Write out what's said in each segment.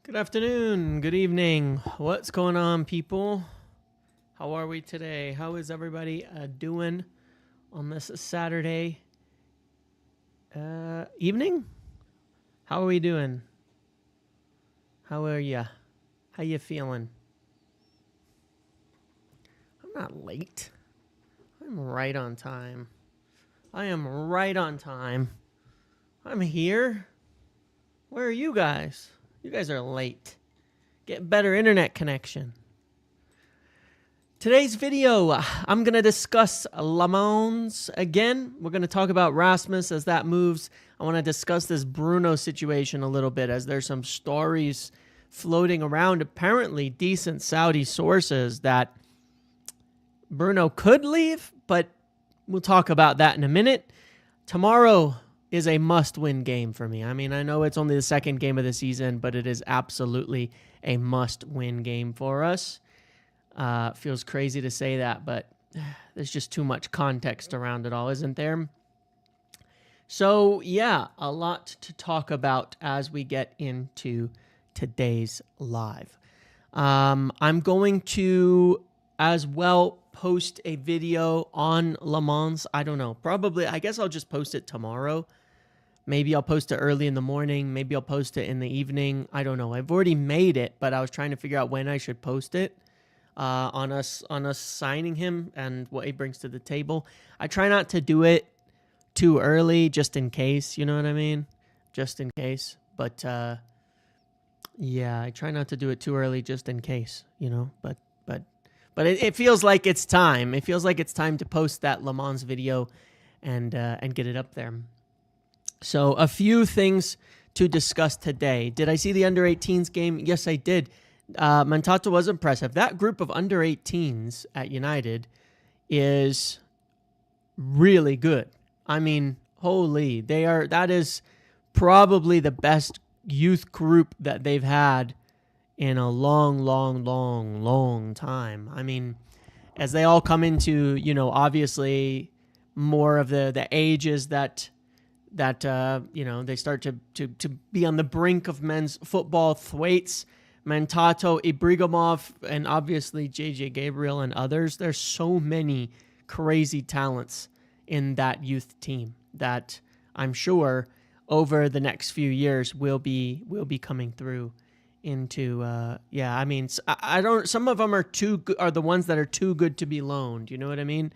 Good afternoon, good evening. What's going on, people? How are we today? How is everybody doing on this Saturday evening? How are we doing? How are ya? How you feeling? I'm not late. I'm right on time. I am right on time. I'm here. Where are you guys? You guys are late. Get better internet connection. Today's video, I'm going to discuss Lammens again. We're going to talk about Rasmus as that moves. I want to discuss this Bruno situation a little bit as there's some stories floating around, apparently decent Saudi sources, that Bruno could leave, but we'll talk about that in a minute. Tomorrow is a must-win game for me. I mean, I know it's only the second game of the season, but it is absolutely a must-win game for us. Feels crazy to say that, but there's just too much context around it all, isn't there? So, yeah, a lot to talk about as we get into today's live. I'm going to, as well, post a video on Lammens. I don't know. Probably, I guess I'll just post it tomorrow. Maybe I'll post it early in the morning. Maybe I'll post it in the evening. I don't know. I've already made it, but I was trying to figure out when I should post it on us signing him and what he brings to the table. I try not to do it too early, just in case. You know what I mean? Just in case. But yeah, I try not to do it too early, just in case. You know, but it feels like it's time. It feels like it's time to post that Lammens video and get it up there. So a few things to discuss today. Did I see the under-18s game? Yes, I did. Mantato was impressive. That group of under-18s at United is really good. I mean, holy, that is probably the best youth group that they've had in a long time. I mean, as they all come into, you know, obviously more of the ages that you know, they start to be on the brink of men's football. Thwaites, Mantato, Ibrahimov, and obviously JJ Gabriel and others. There's so many crazy talents in that youth team that I'm sure over the next few years will be coming through into yeah. I mean, I don't. Some of them are the ones that are too good to be loaned. You know what I mean?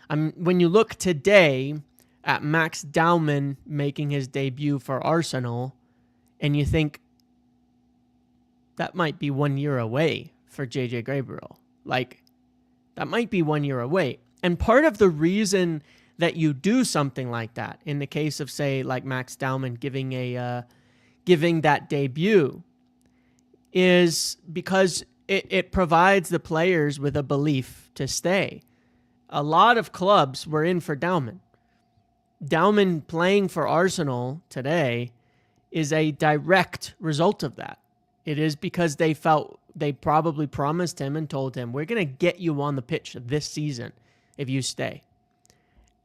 When you look today at Max Daumann making his debut for Arsenal, and you think that might be 1 year away for JJ Gabriel. Like, that might be 1 year away. And part of the reason that you do something like that, in the case of, say, like Max Daumann giving that debut, is because it provides the players with a belief to stay. A lot of clubs were in for Daumann. Daumann playing for Arsenal today is a direct result of that. It is because they probably promised him and told him, we're going to get you on the pitch this season if you stay.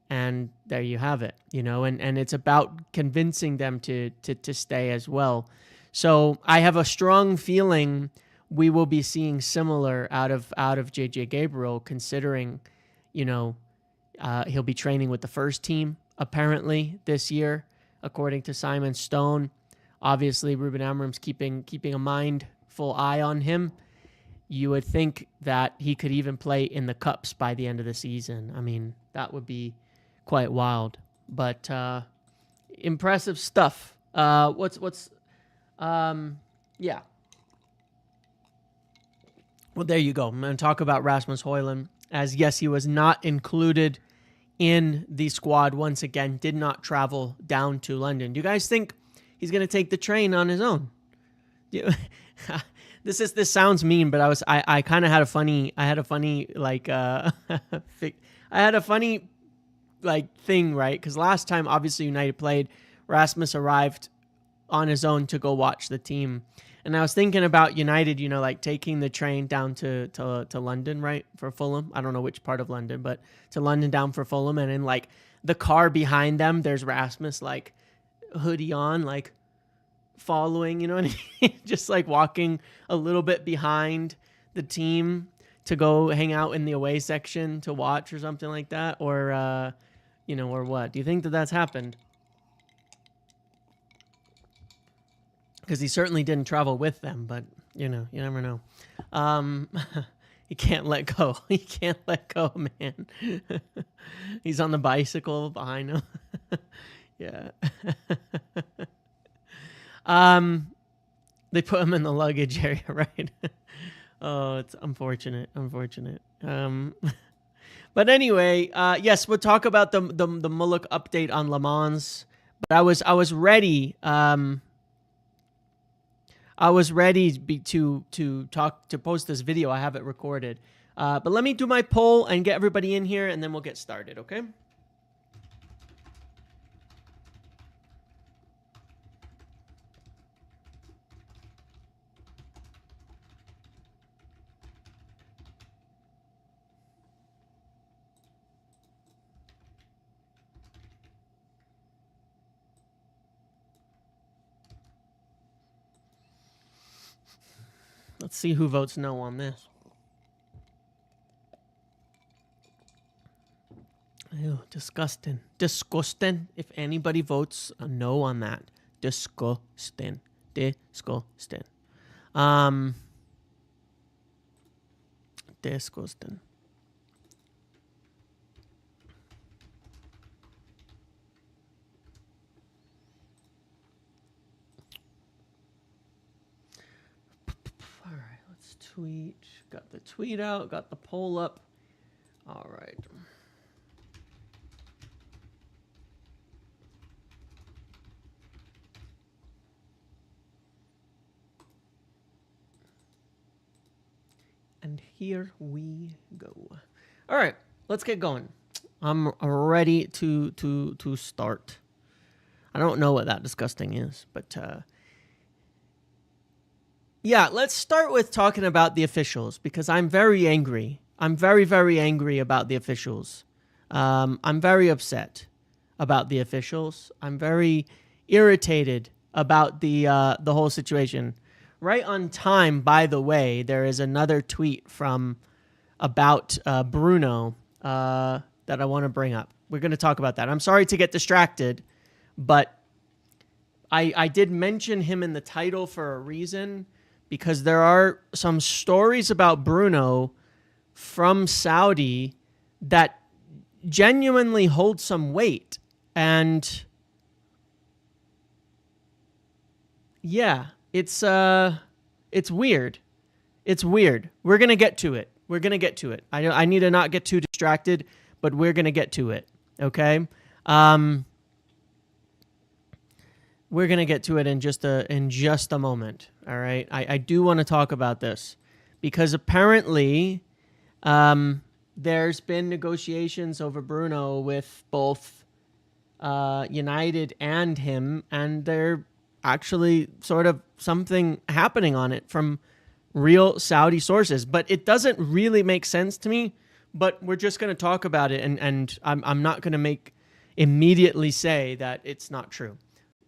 And there you have it, you know, and it's about convincing them to stay as well. So I have a strong feeling we will be seeing similar out of JJ Gabriel, considering, you know, he'll be training with the first team apparently this year, according to Simon Stone. Obviously, Ruben Amorim's keeping a mindful eye on him. You would think that he could even play in the cups by the end of the season. I mean, that would be quite wild. But impressive stuff. Yeah. Well, there you go. I'm going to talk about Rasmus Hojlund, as yes, he was not included in the squad once again, did not travel down to London. Do you guys think he's going to take the train on his own? This sounds mean, but I kind of had a funny thing, right? Because last time, obviously, United played, Rasmus arrived on his own to go watch the team. And I was thinking about United, you know, like taking the train down to London, right, for Fulham. I don't know which part of London, but to London down for Fulham. And in, like, the car behind them, there's Rasmus, like, hoodie on, like, following, you know what I mean? Just like walking a little bit behind the team to go hang out in the away section to watch or something like that? Or, you know, or what? Do you think that that's happened? Because he certainly didn't travel with them, but, you know, you never know. He can't let go. He can't let go, man. He's on the bicycle behind him. Yeah. They put him in the luggage area, right? Oh, it's unfortunate. But anyway, yes, we'll talk about the Mullock update on Le Mans. But I was ready. I was ready to post this video. I have it recorded. But let me do my poll and get everybody in here, and then we'll get started, okay? Let's see who votes no on this. Ew, disgusting. Disgusting. If anybody votes a no on that. Disgusting. Disgusting. Disgusting. Tweet. Got the tweet out. Got the poll up. All right. And here we go. All right. Let's get going. I'm ready to start. I don't know what that disgusting is, but yeah, let's start with talking about the officials because I'm very angry. I'm very, very angry about the officials. I'm very upset about the officials. I'm very irritated about the whole situation. Right on time, by the way, there is another tweet from about Bruno that I want to bring up. We're going to talk about that. I'm sorry to get distracted, but I did mention him in the title for a reason. Because there are some stories about Bruno from Saudi that genuinely hold some weight. And yeah, it's weird. It's weird. We're going to get to it. I need to not get too distracted, but we're going to get to it. Okay? We're going to get to it in just a moment, all right? I do want to talk about this because apparently there's been negotiations over Bruno with both United and him, and they're actually sort of something happening on it from real Saudi sources. But it doesn't really make sense to me, but we're just going to talk about it, and I'm not going to immediately say that it's not true.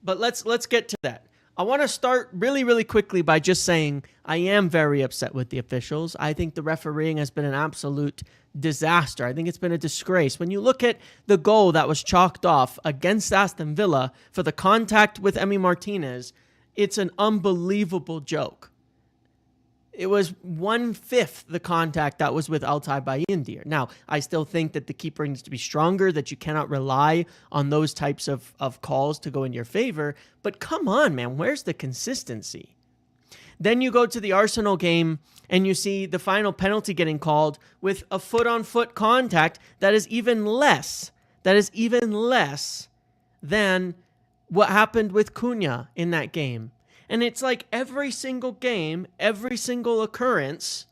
But let's get to that. I want to start really, really quickly by just saying I am very upset with the officials. I think the refereeing has been an absolute disaster. I think it's been a disgrace. When you look at the goal that was chalked off against Aston Villa for the contact with Emi Martinez, it's an unbelievable joke. It was 1/5 the contact that was with Altay Bayindir. Now, I still think that the keeper needs to be stronger, that you cannot rely on those types of calls to go in your favor. But come on, man, where's the consistency? Then you go to the Arsenal game and you see the final penalty getting called with a foot-on-foot contact that is even less. That is even less than what happened with Cunha in that game. And it's like every single game, every single occurrence,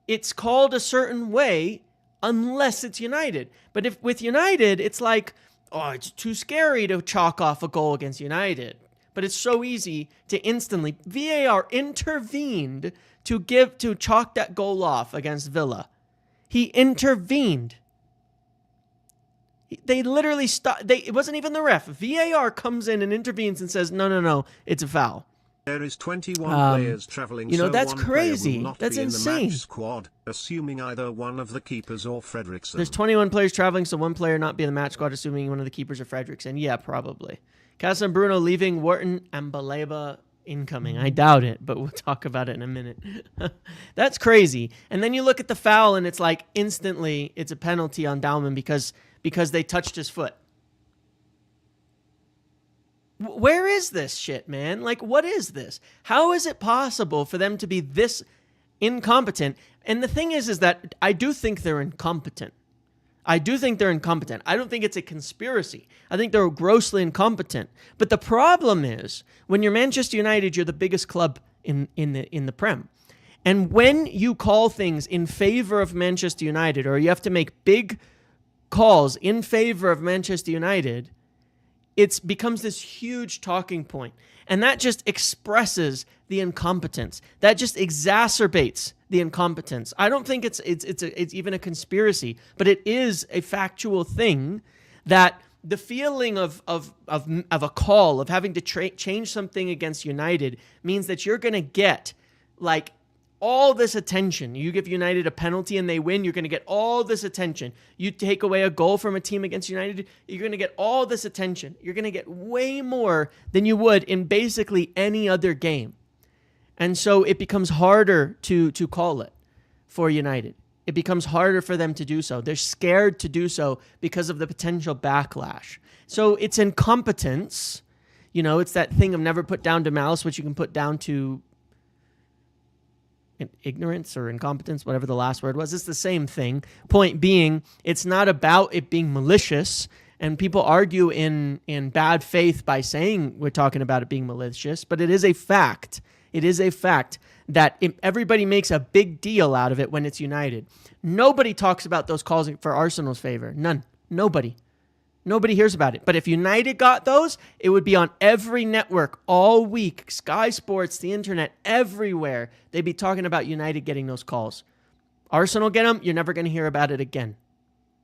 it's called a certain way unless it's United. But if with United, it's like, oh, it's too scary to chalk off a goal against United. But it's so easy to instantly, VAR intervened to chalk that goal off against Villa. He intervened. They literally stopped. It wasn't even the ref. VAR comes in and intervenes and says, no, it's a foul. There is 21 players traveling, so that's one crazy. Player will not That's be insane. In the match squad, assuming either one of the keepers or Fredrickson. There's 21 players traveling, so one player not be in the match squad, assuming one of the keepers or Fredrickson. Yeah, probably. Casa and Bruno leaving, Wharton and Baleba incoming. I doubt it, but we'll talk about it in a minute. That's crazy. And then you look at the foul, and it's like instantly it's a penalty on Dalman because they touched his foot. Where is this shit, man? Like, what is this? How is it possible for them to be this incompetent? And the thing is that I do think they're incompetent. I don't think it's a conspiracy. I think they're grossly incompetent. But the problem is, when you're Manchester United, you're the biggest club in the Prem. And when you call things in favor of Manchester United, or you have to make big calls in favor of Manchester United, it becomes this huge talking point. And that just expresses the incompetence. That just exacerbates the incompetence. I don't think it's even a conspiracy, but it is a factual thing that the feeling of a call, of having to change something against United, means that you're going to get like all this attention. You give United a penalty and they win, you're going to get all this attention. You take away a goal from a team against United, you're going to get all this attention. You're going to get way more than you would in basically any other game. And so it becomes harder to call it for United. It becomes harder for them to do so. They're scared to do so because of the potential backlash. So it's incompetence. It's that thing of never put down to malice, which you can put down to ignorance or incompetence, whatever the last word was. It's the same thing. Point being, it's not about it being malicious, and people argue in bad faith by saying we're talking about it being malicious, but it is a fact. It is a fact that everybody makes a big deal out of it when it's United. Nobody talks about those calls for Arsenal's favor. None. Nobody hears about it. But if United got those, it would be on every network all week. Sky Sports, the internet, everywhere. They'd be talking about United getting those calls. Arsenal get them, you're never going to hear about it again.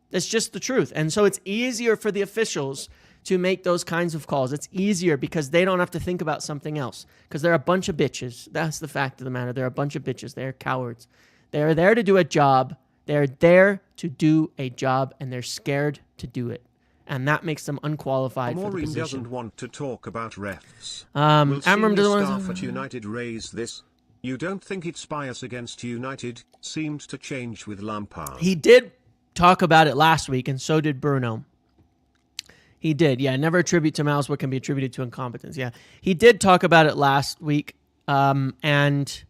That's just the truth. And so it's easier for the officials to make those kinds of calls. It's easier because they don't have to think about something else. Because they're a bunch of bitches. That's the fact of the matter. They're a bunch of bitches. They're cowards. They're there to do a job. They're there to do a job, and they're scared to do it. And that makes them unqualified for the position. Doesn't want to talk about refs. Amram doesn't want staff at United raise this. You don't think its bias against United seemed to change with Lampard? He did talk about it last week, and so did Bruno. He did, yeah. Never attribute to malice what can be attributed to incompetence. Yeah, he did talk about it last week, and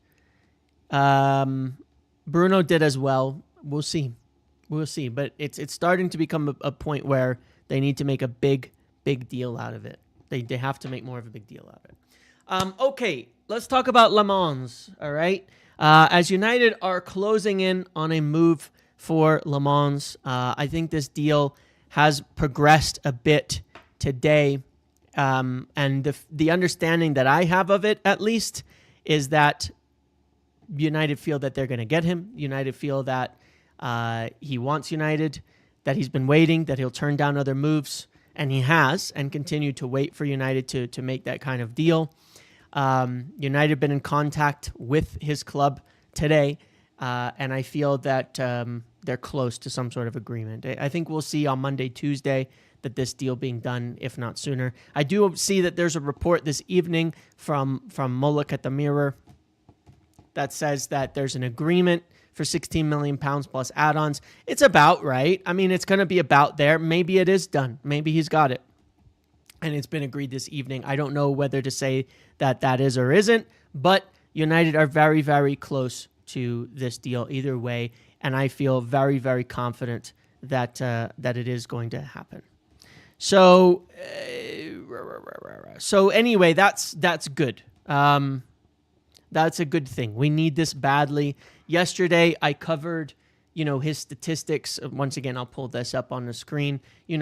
Bruno did as well. We'll see, but it's starting to become a point where they need to make a big deal out of it. They have to make more of a big deal out of it. Okay, let's talk about Lammens. All right, as United are closing in on a move for Lammens, I think this deal has progressed a bit today, and the understanding that I have of it, at least, is that United feel that they're going to get him. United feel that he wants United, that he's been waiting, that he'll turn down other moves, and he has, and continued to wait for United to make that kind of deal. United have been in contact with his club today, and I feel that they're close to some sort of agreement. I think we'll see on Monday, Tuesday, that this deal being done, if not sooner. I do see that there's a report this evening from Mullock at the Mirror that says that there's an agreement for £16 million plus add-ons. It's about right. I mean, it's going to be about there. Maybe it is done. Maybe he's got it. And it's been agreed this evening. I don't know whether to say that is or isn't, but United are very, very close to this deal either way. And I feel very, very confident that it is going to happen. So anyway, that's good. That's a good thing. We need this badly. Yesterday, I covered, his statistics. Once again, I'll pull this up on the screen,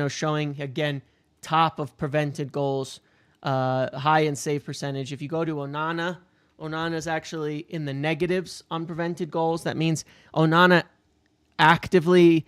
showing, again, top of prevented goals, high in save percentage. If you go to Onana is actually in the negatives on prevented goals. That means Onana actively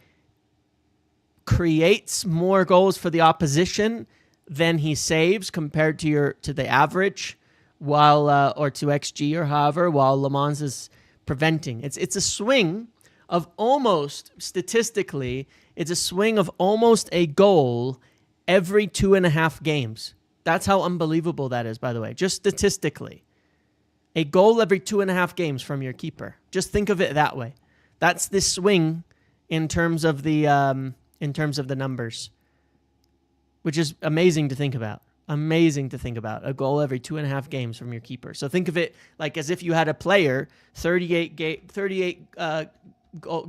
creates more goals for the opposition than he saves compared to the average, while or to XG or however, while Lammens is preventing. It's a swing of almost, statistically, it's a swing of almost a goal every 2.5 games. That's how unbelievable that is, by the way. Just statistically. A goal every 2.5 games from your keeper. Just think of it that way. That's the swing in terms of the numbers, which is amazing to think about. Amazing to think about. A goal every 2.5 games from your keeper. So think of it like as if you had a player, 38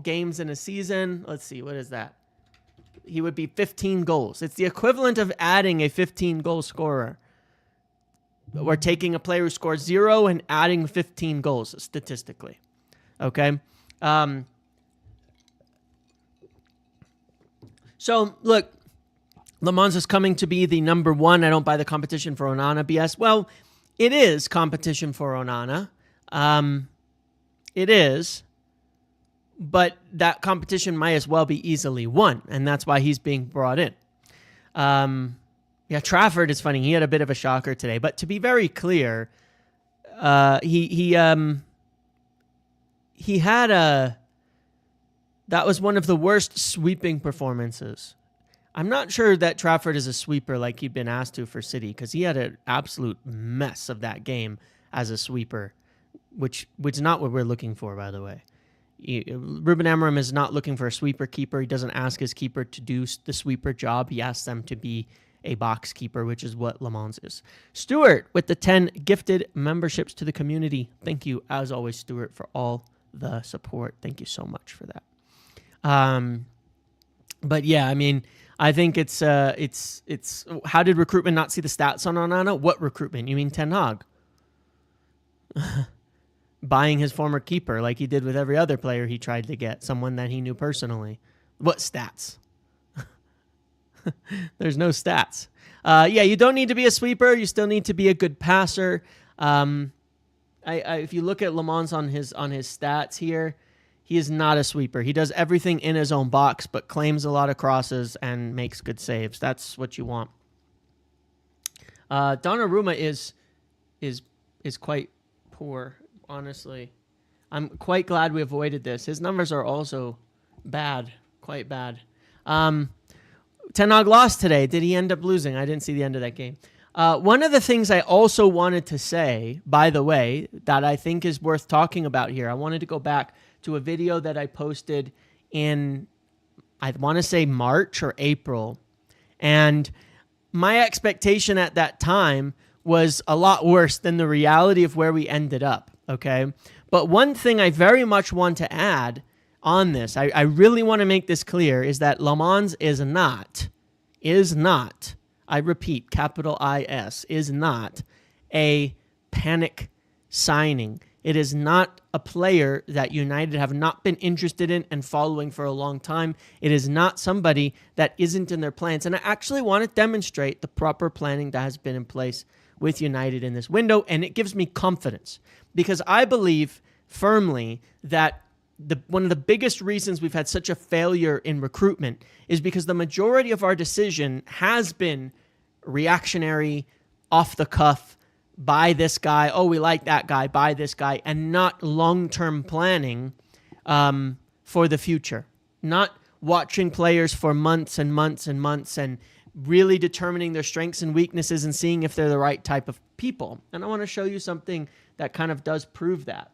games in a season. Let's see, what is that? He would be 15 goals. It's the equivalent of adding a 15-goal scorer. We're taking a player who scores 0 and adding 15 goals statistically. Okay? So, look, Lammens is coming to be the number one. I don't buy the competition for Onana BS. Well, it is competition for Onana. It is. But that competition might as well be easily won, and that's why he's being brought in. Trafford is funny. He had a bit of a shocker today, but to be very clear, he had that was one of the worst sweeping performances. I'm not sure that Trafford is a sweeper like he'd been asked to for City, because he had an absolute mess of that game as a sweeper, which is not what we're looking for, by the way. Ruben Amorim is not looking for a sweeper keeper. He doesn't ask his keeper to do the sweeper job. He asks them to be a box keeper, which is what Lammens is. Stuart with the 10 gifted memberships to the community. Thank you, as always, Stuart, for all the support. Thank you so much for that. But yeah, I mean, I think it's how did recruitment not see the stats on Onana? What recruitment? You mean Ten Hag? Buying his former keeper like he did with every other player he tried to get, someone that he knew personally. What stats? There's no stats. You don't need to be a sweeper. You still need to be a good passer. If you look at Lammens on his stats here, he is not a sweeper. He does everything in his own box, but claims a lot of crosses and makes good saves. That's what you want. Donnarumma is quite poor. Honestly, I'm quite glad we avoided this. His numbers are also bad, quite bad. Ten Hag lost today. Did he end up losing? I didn't see the end of that game. One of the things I also wanted to say, by the way, that I think is worth talking about here, I wanted to go back to a video that I posted in, I want to say March or April. And my expectation at that time was a lot worse than the reality of where we ended up. Okay. But one thing I very much want to add on this, I really want to make this clear, is that Lammens is not, I repeat, capital IS, is not a panic signing. It is not a player that United have not been interested in and following for a long time. It is not somebody that isn't in their plans. And I actually want to demonstrate the proper planning that has been in place with United in this window, and it gives me confidence because I believe firmly that one of the biggest reasons we've had such a failure in recruitment is because the majority of our decision has been reactionary, off the cuff, buy this guy, oh, we like that guy, buy this guy, and not long-term planning for the future. Not watching players for months and months and months and really determining their strengths and weaknesses and seeing if they're the right type of people. And I want to show you something that kind of does prove that.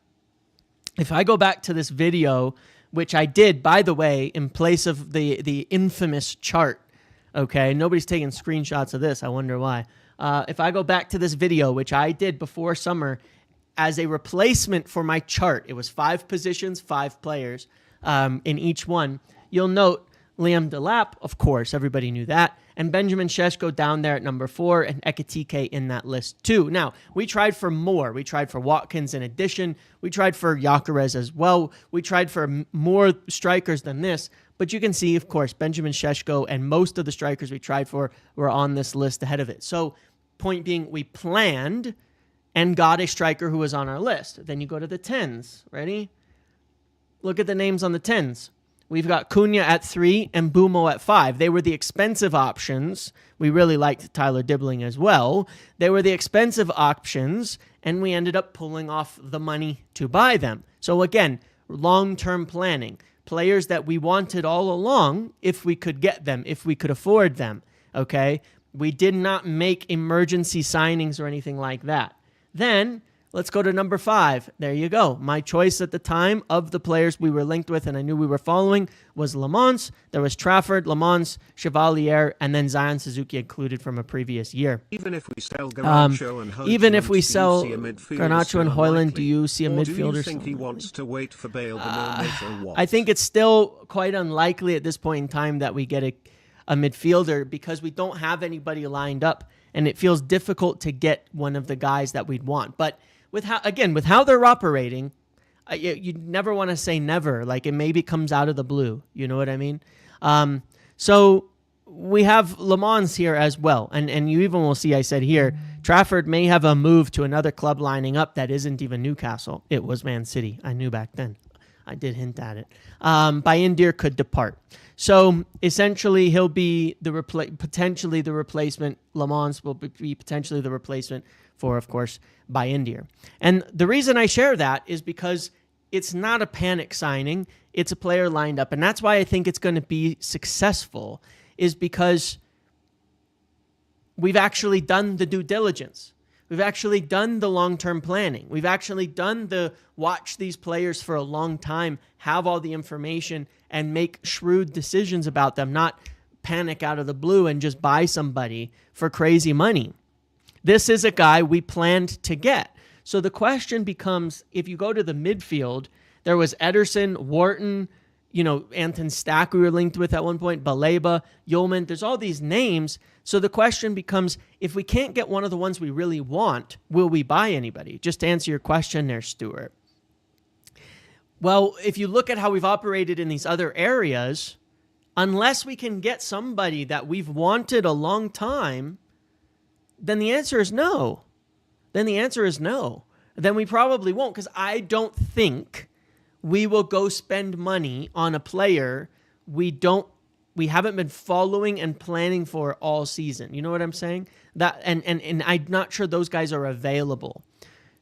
If I go back to this video, which I did, by the way, in place of the infamous chart, okay? Nobody's taking screenshots of this. I wonder why. If I go back to this video, which I did before summer, as a replacement for my chart, it was 5 positions, 5 players in each one. You'll note Liam Delap, of course, everybody knew that, and Benjamin Šeško down there at number 4, and Ekitike in that list too. Now, we tried for more. We tried for Watkins in addition. We tried for Gyökeres as well. We tried for more strikers than this, but you can see, of course, Benjamin Šeško and most of the strikers we tried for were on this list ahead of it. So, point being, we planned and got a striker who was on our list. Then you go to the 10s. Ready? Look at the names on the 10s. We've got Cunha at 3 and Bumo at 5. They were the expensive options. We really liked Tyler Dibbling as well. They were the expensive options, and we ended up pulling off the money to buy them. So again, long-term planning. Players that we wanted all along if we could get them, if we could afford them, okay? We did not make emergency signings or anything like that. Then let's go to number 5. There you go. My choice at the time of the players we were linked with and I knew we were following was Lammens. There was Trafford, Lammens, Chevalier, and then Zion Suzuki included from a previous year. Even if we sell Garnacho and Hojlund, even if we sell Garnacho and Hojlund, do you see a midfielder? Do you think he wants to wait for Bale no matter what? I think it's still quite unlikely at this point in time that we get a midfielder because we don't have anybody lined up, and it feels difficult to get one of the guys that we'd want. But with how they're operating, you never want to say never. Like, it maybe comes out of the blue. You know what I mean? So we have Lammens here as well. And you even will see, I said here, Trafford may have a move to another club lining up that isn't even Newcastle. It was Man City. I knew back then. I did hint at it. Bayindir could depart. So essentially, he'll be potentially the replacement. Lammens will be potentially the replacement for, of course, Bayindir. And the reason I share that is because it's not a panic signing. It's a player lined up. And that's why I think it's going to be successful, is because we've actually done the due diligence. We've actually done the long-term planning. We've actually done the watch these players for a long time, have all the information, and make shrewd decisions about them, not panic out of the blue and just buy somebody for crazy money. This is a guy we planned to get. So the question becomes, if you go to the midfield, there was Ederson, Wharton, Anton Stack we were linked with at one point, Baleba, Yeoman. There's all these names. So the question becomes, if we can't get one of the ones we really want, will we buy anybody? Just to answer your question there, Stuart. Well, if you look at how we've operated in these other areas, unless we can get somebody that we've wanted a long time, then the answer is no. Then we probably won't, because I don't think we will go spend money on a player we haven't been following and planning for all season. You know what I'm saying? That and I'm not sure those guys are available.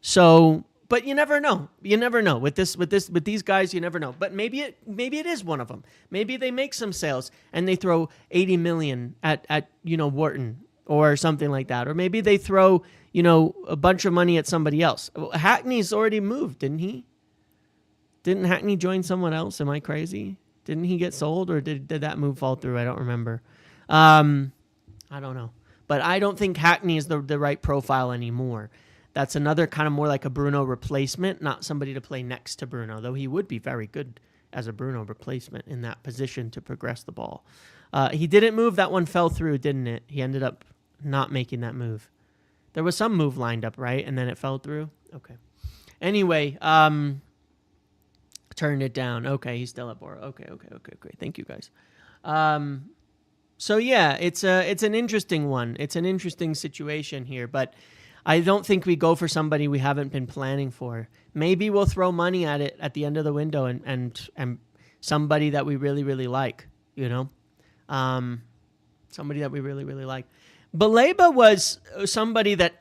So, but you never know. You never know with these guys. You never know. But maybe it is one of them. Maybe they make some sales and they throw 80 million at Wharton or something like that. Or maybe they throw a bunch of money at somebody else. Hackney's already moved, didn't he? Didn't Hackney join someone else? Am I crazy? Didn't he get sold, or did that move fall through? I don't remember. I don't know. But I don't think Hackney is the right profile anymore. That's another kind of more like a Bruno replacement, not somebody to play next to Bruno, though he would be very good as a Bruno replacement in that position to progress the ball. He didn't move. That one fell through, didn't it? He ended up not making that move. There was some move lined up, right? And then it fell through? Okay. Anyway, turned it down. Okay, he's still at Boro. Okay. Thank you, guys. So yeah, it's an interesting one. It's an interesting situation here, but I don't think we go for somebody we haven't been planning for. Maybe we'll throw money at it at the end of the window and somebody that we really, really like, somebody that we really, really like. Baleba was somebody that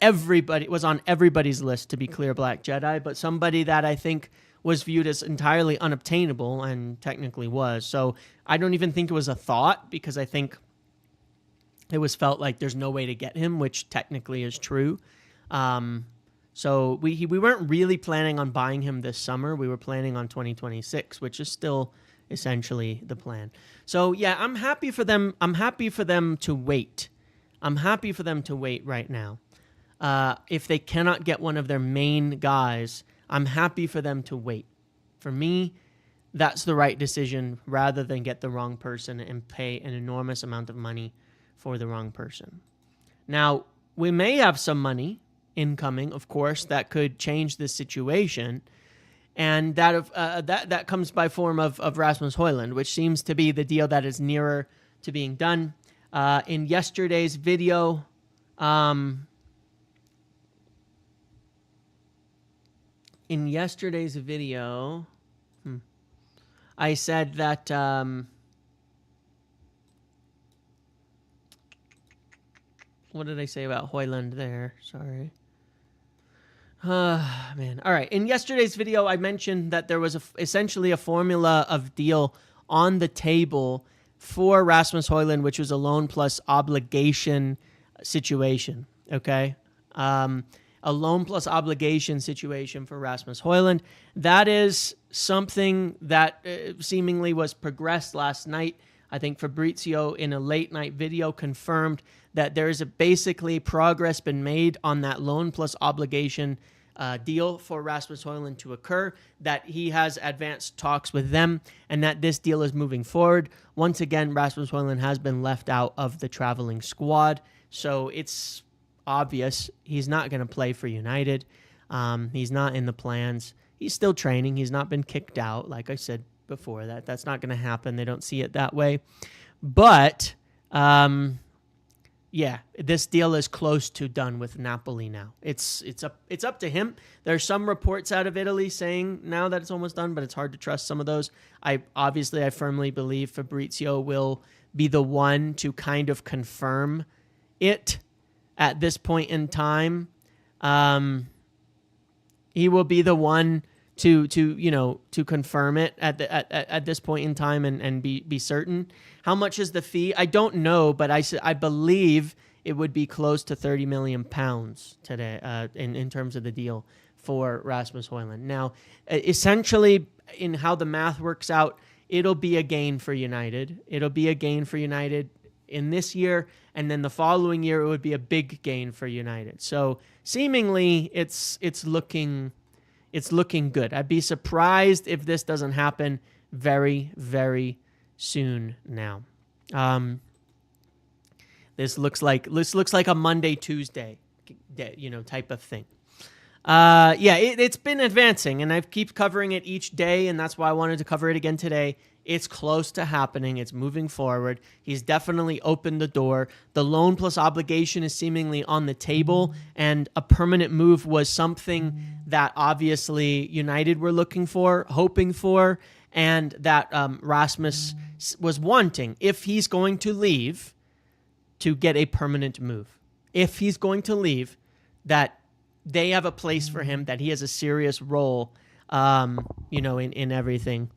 was on everybody's list to be clear Black Jedi, but somebody that I think was viewed as entirely unobtainable and technically was. So I don't even think it was a thought, because I think it was felt like there's no way to get him, which technically is true. So we weren't really planning on buying him this summer. We were planning on 2026, which is still essentially the plan. So yeah, I'm happy for them. I'm happy for them to wait. I'm happy for them to wait right now. If they cannot get one of their main guys, I'm happy for them to wait. For me, that's the right decision, rather than get the wrong person and pay an enormous amount of money for the wrong person. Now, we may have some money incoming, of course, that could change this situation, and that comes by form of Rasmus Hojlund, which seems to be the deal that is nearer to being done. In yesterday's video, I I said that what did I say about Hojlund there? Sorry. Man. All right. In yesterday's video, I mentioned that there was essentially a formula of deal on the table for Rasmus Hojlund, which was a loan plus obligation situation. Okay. A loan plus obligation situation for Rasmus Hojlund. That is something that seemingly was progressed last night. I think Fabrizio in a late night video confirmed that there is basically progress been made on that loan plus obligation deal for Rasmus Hojlund to occur, that he has advanced talks with them, and that this deal is moving forward. Once again, Rasmus Hojlund has been left out of the traveling squad, so it's obvious he's not going to play for United. He's not in the plans. He's still training. He's not been kicked out, like I said before. That's not going to happen. They don't see it that way. But yeah, this deal is close to done with Napoli now. It's up to him. There's some reports out of Italy saying now that it's almost done, but it's hard to trust some of those. I firmly believe Fabrizio will be the one to kind of confirm it at this point in time. He will be the one to confirm it at this point in time and be certain. How much is the fee? I don't know, but I believe it would be close to 30 million pounds today in terms of the deal for Rasmus Hojlund. Now, essentially, in how the math works out, it'll be a gain for United. It'll be a gain for United in this year, and then the following year it would be a big gain for United. So seemingly, it's looking good. I'd be surprised if this doesn't happen very, very soon now. This looks like a Monday, Tuesday, type of thing. It's been advancing, and I keep covering it each day, and that's why I wanted to cover it again today. It's close to happening. It's moving forward. He's definitely opened the door. The loan plus obligation is seemingly on the table, and a permanent move was something that obviously United were looking for, hoping for, and that Rasmus was wanting, if he's going to leave, to get a permanent move. If he's going to leave, that they have a place for him, that he has a serious role, in everything.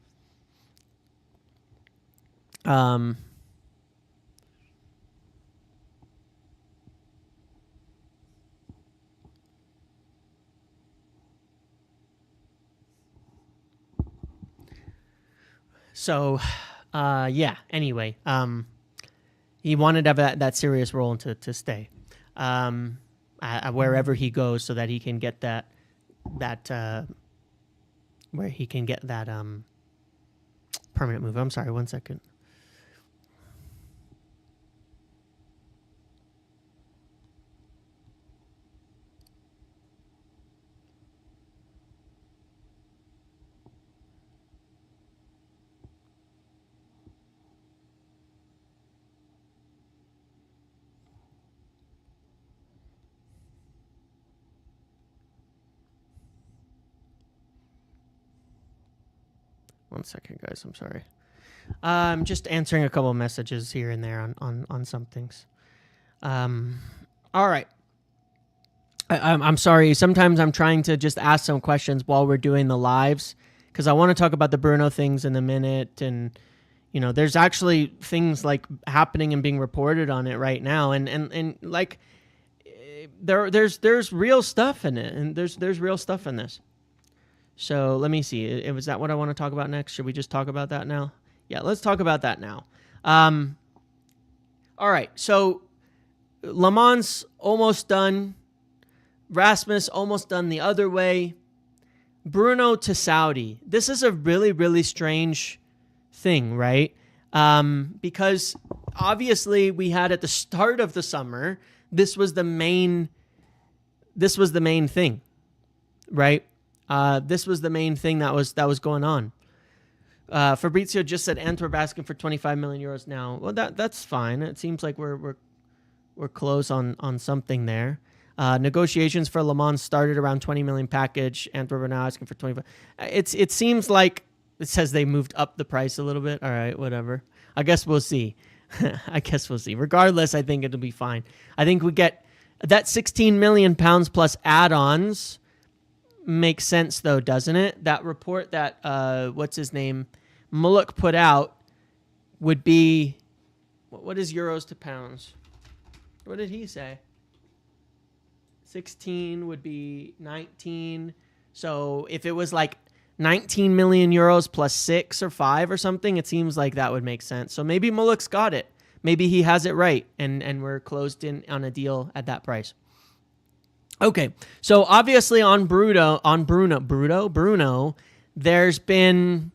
Anyway, he wanted to have that serious role to stay wherever he goes, so that he can get that permanent move. I'm sorry, 1 second. One second, guys. I'm sorry. I'm just answering a couple of messages here and there on some things. All right. I'm sorry. Sometimes I'm trying to just ask some questions while we're doing the lives, because I want to talk about the Bruno things in a minute. And, there's actually things like happening and being reported on it right now. And like there's real stuff in it, and there's real stuff in this. So let me see. Was that what I want to talk about next? Should we just talk about that now? Yeah, let's talk about that now. All right. So Lammens almost done. Rasmus almost done the other way. Bruno to Saudi. This is a really, really strange thing, right? Because obviously we had at the start of the summer, this was the main thing, right? This was the main thing that was going on. Fabrizio just said Antwerp asking for 25 million euros now. Well, that's fine. It seems like we're close on something there. Negotiations for Lammens started around 20 million package. Antwerp are now asking for 25. It seems like It says they moved up the price a little bit. All right, whatever. I guess we'll see. I guess we'll see. Regardless, I think it'll be fine. I think we get that 16 million pounds plus add-ons. Makes sense though, doesn't it? That report that what's his name, Mullock put out would be, what is euros to pounds? What did he say? 16 would be 19. So if it was like 19 million euros plus 6 or 5 or something, it seems like that would make sense. So maybe Mullock's got it. Maybe he has it right, and we're closed in on a deal at that price. Okay, so obviously on Bruno, there's been,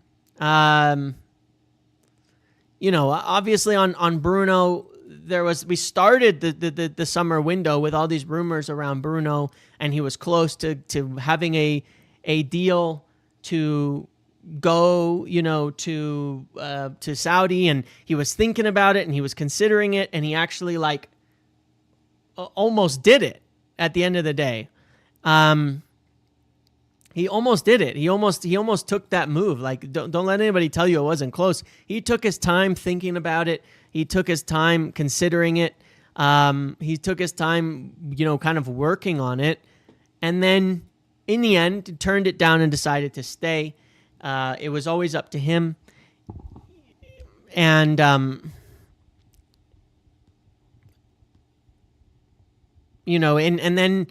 obviously on Bruno, we started the summer window with all these rumors around Bruno, and he was close to having a deal to go, to Saudi, and he was thinking about it, and he was considering it, and he actually almost did it at the end of the day. He almost did it. He almost took that move. Like, don't let anybody tell you it wasn't close. He took his time thinking about it. He took his time considering it. He took his time, kind of working on it. And then in the end, turned it down and decided to stay. It was always up to him. And, and then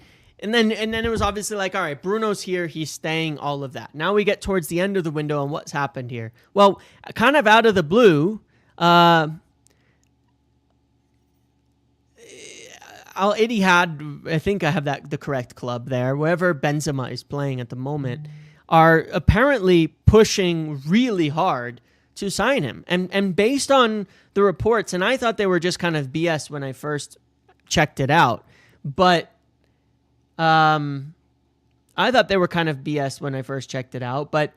it was obviously like, all right, Bruno's here, he's staying, all of that. Now we get towards the end of the window and what's happened here. Well, kind of out of the blue, Al-Ittihad, I think I have the correct club there, wherever Benzema is playing at the moment, are apparently pushing really hard to sign him. And based on the reports, and I thought they were just kind of BS when I first checked it out, but I thought they were kind of BS when I first checked it out. But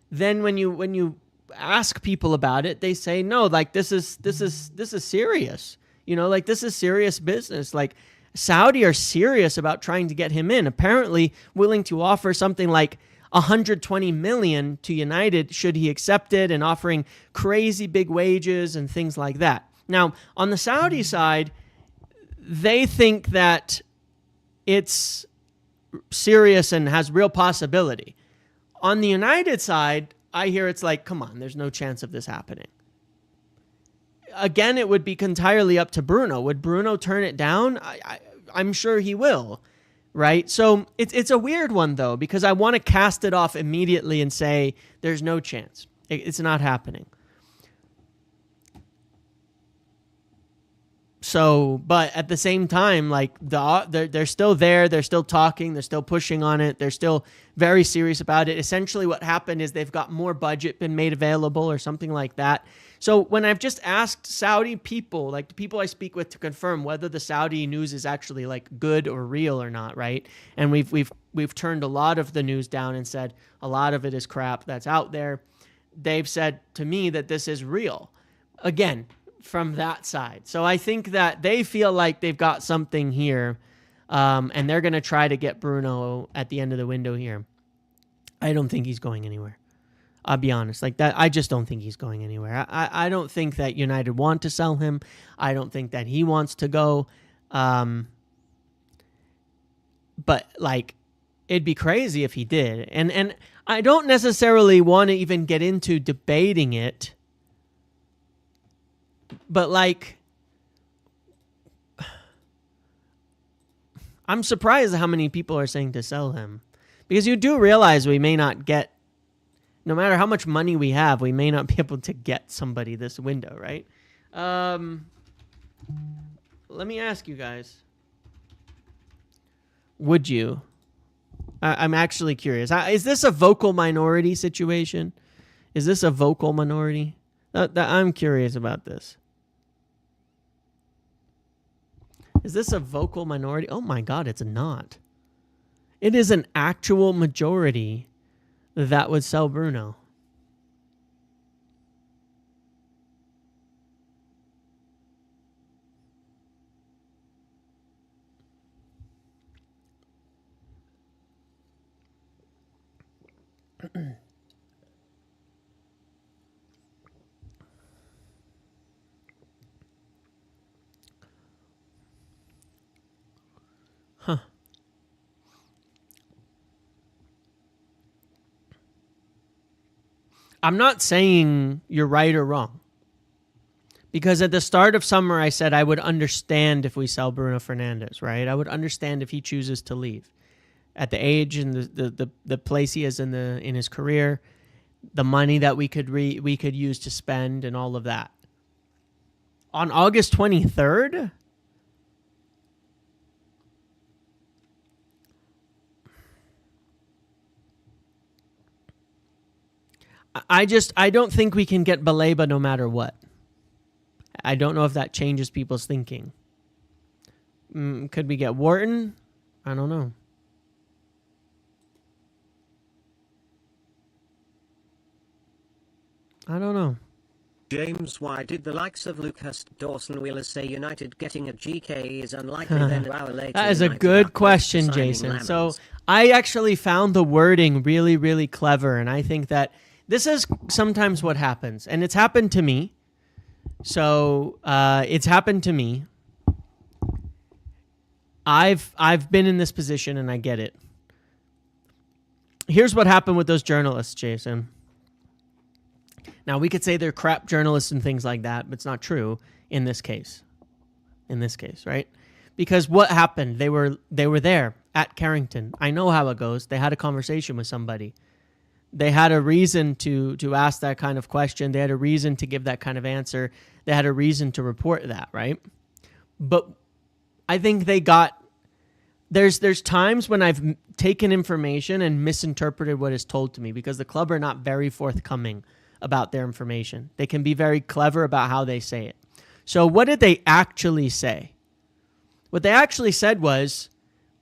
then when you ask people about it, they say no, like this is serious. This is serious business. Like, Saudi are serious about trying to get him in. Apparently willing to offer something like 120 million to United should he accept it, and offering crazy big wages and things like that. Now, on the Saudi side, they think that it's serious and has real possibility. On the United side, I hear it's like, come on, there's no chance of this happening. Again, it would be entirely up to Bruno. Would Bruno turn it down? I'm sure he will, right? So it's a weird one, though, because I want to cast it off immediately and say there's no chance. It's not happening. So, but at the same time, like, they're still there. They're still talking. They're still pushing on it. They're still very serious about it. Essentially, what happened is they've got more budget been made available or something like that. So when I've just asked Saudi people, like the people I speak with, to confirm whether the Saudi news is actually like good or real or not, right? And we've turned a lot of the news down and said a lot of it is crap that's out there. They've said to me that this is real. Again, from that side. So I think that they feel like they've got something here, and they're going to try to get Bruno at the end of the window here. I don't think he's going anywhere. I'll be honest. Like that, I just don't think he's going anywhere. I don't think that United want to sell him. I don't think that he wants to go. But like, it'd be crazy if he did. And I don't necessarily want to even get into debating it. But like, I'm surprised at how many people are saying to sell him, because you do realize we may not get, no matter how much money we have, we may not be able to get somebody this window, right? Let me ask you guys. Would you? I'm actually curious. Is this a vocal minority situation? Is this a vocal minority? I'm curious about this. Is this a vocal minority? Oh my God, it's not. It is an actual majority that would sell Bruno. I'm not saying you're right or wrong. Because at the start of summer, I said I would understand if we sell Bruno Fernandes, right? I would understand if he chooses to leave. At the age and the place he is in his career, the money that we could use to spend and all of that. On August 23rd, I don't think we can get Baleba no matter what. I don't know if that changes people's thinking. Could we get Wharton? I don't know. I don't know. James, why did the likes of Lucas Dawson Wheeler say United getting a GK is unlikely then an hour later? That is a good question, Jason. Lammens. So I actually found the wording really, really clever, and I think that this is sometimes what happens, and it's happened to me. So it's happened to me. I've been in this position, and I get it. Here's what happened with those journalists, Jason. Now, we could say they're crap journalists and things like that, but it's not true in this case. In this case, right? Because what happened? They were there at Carrington. I know how it goes. They had a conversation with somebody. They had a reason to ask that kind of question. They had a reason to give that kind of answer. They had a reason to report that, right? But I think they got... There's times when I've taken information and misinterpreted what is told to me because the club are not very forthcoming about their information. They can be very clever about how they say it. So what did they actually say? What they actually said was,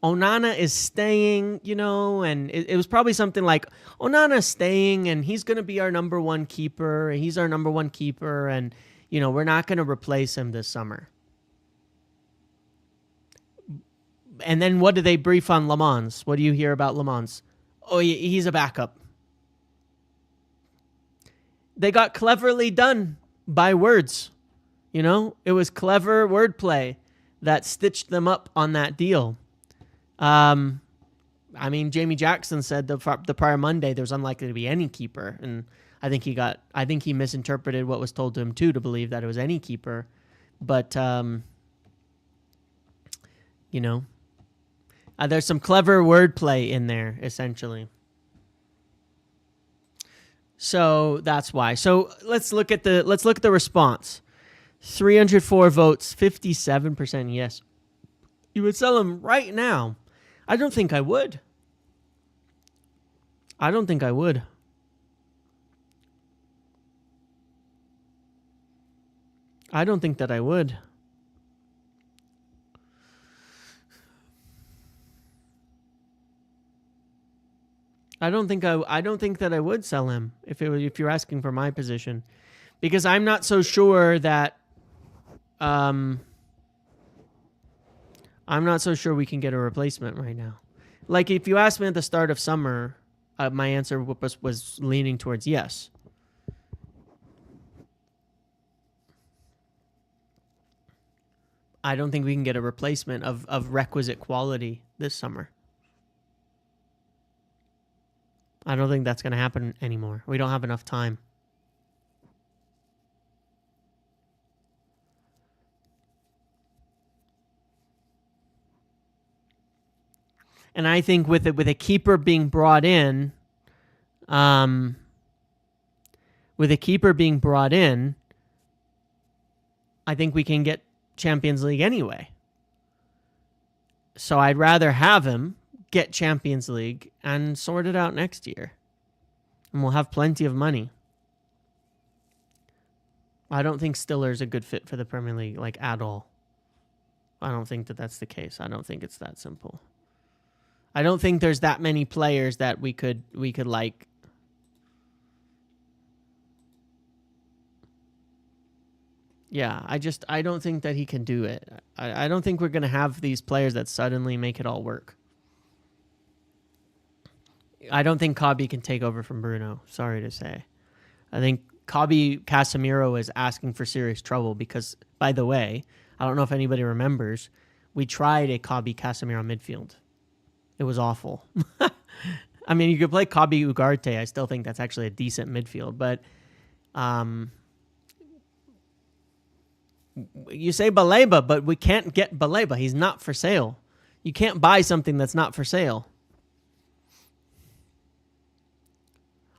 Onana is staying, and it was probably something like, Onana is staying and he's going to be our number one keeper. He's our number one keeper and, we're not going to replace him this summer. And then what do they brief on Lammens? What do you hear about Lammens? Oh, he's a backup. They got cleverly done by words. It was clever wordplay that stitched them up on that deal. Jamie Jackson said the prior Monday there was unlikely to be any keeper, and I think he misinterpreted what was told to him too to believe that it was any keeper. But there's some clever wordplay in there essentially. So that's why. So let's look at the response. 304 votes, 57% yes. You would sell him right now. I don't think I would. I don't think that I would. I don't think that I would sell him if you're asking for my position, because I'm not so sure that I'm not so sure we can get a replacement right now. Like if you asked me at the start of summer, my answer was leaning towards yes. I don't think we can get a replacement of requisite quality this summer. I don't think that's going to happen anymore. We don't have enough time. And I think with a keeper being brought in, I think we can get Champions League anyway. So I'd rather have him get Champions League and sort it out next year. And we'll have plenty of money. I don't think Stiller's a good fit for the Premier League, like at all. I don't think that that's the case. I don't think it's that simple. I don't think there's that many players that we could like. Yeah, I don't think that he can do it. I don't think we're going to have these players that suddenly make it all work. I don't think Kabi can take over from Bruno, sorry to say. I think Kabi Casemiro is asking for serious trouble because, by the way, I don't know if anybody remembers, we tried a Kabi Casemiro midfield. It was awful. I mean, you could play Kabi Ugarte. I still think that's actually a decent midfield. But you say Baleba, but we can't get Baleba. He's not for sale. You can't buy something that's not for sale.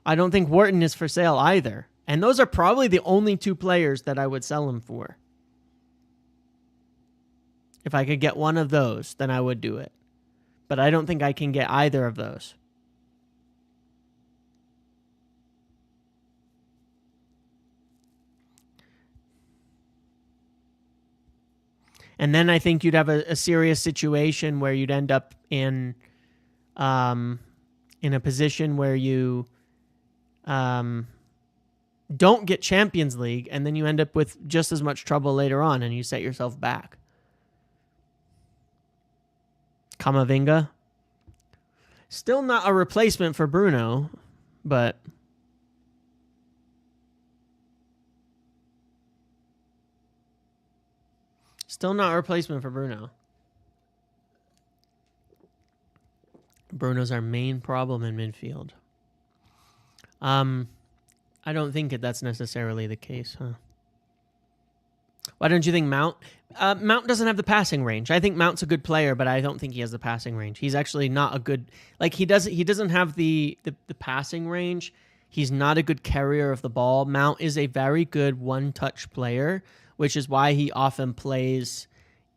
I don't think Wharton is for sale either. And those are probably the only two players that I would sell him for. If I could get one of those, then I would do it. But I don't think I can get either of those. And then I think you'd have a serious situation where you'd end up in a position where you don't get Champions League, and then you end up with just as much trouble later on, and you set yourself back. Camavinga. Still not a replacement for Bruno, but still not a replacement for Bruno. Bruno's our main problem in midfield. I don't think that's necessarily the case, huh? Why don't you think Mount? Mount doesn't have the passing range. I think Mount's a good player, but I don't think he has the passing range. He's actually not a good, like he doesn't have the passing range. He's not a good carrier of the ball. Mount is a very good one-touch player, which is why he often plays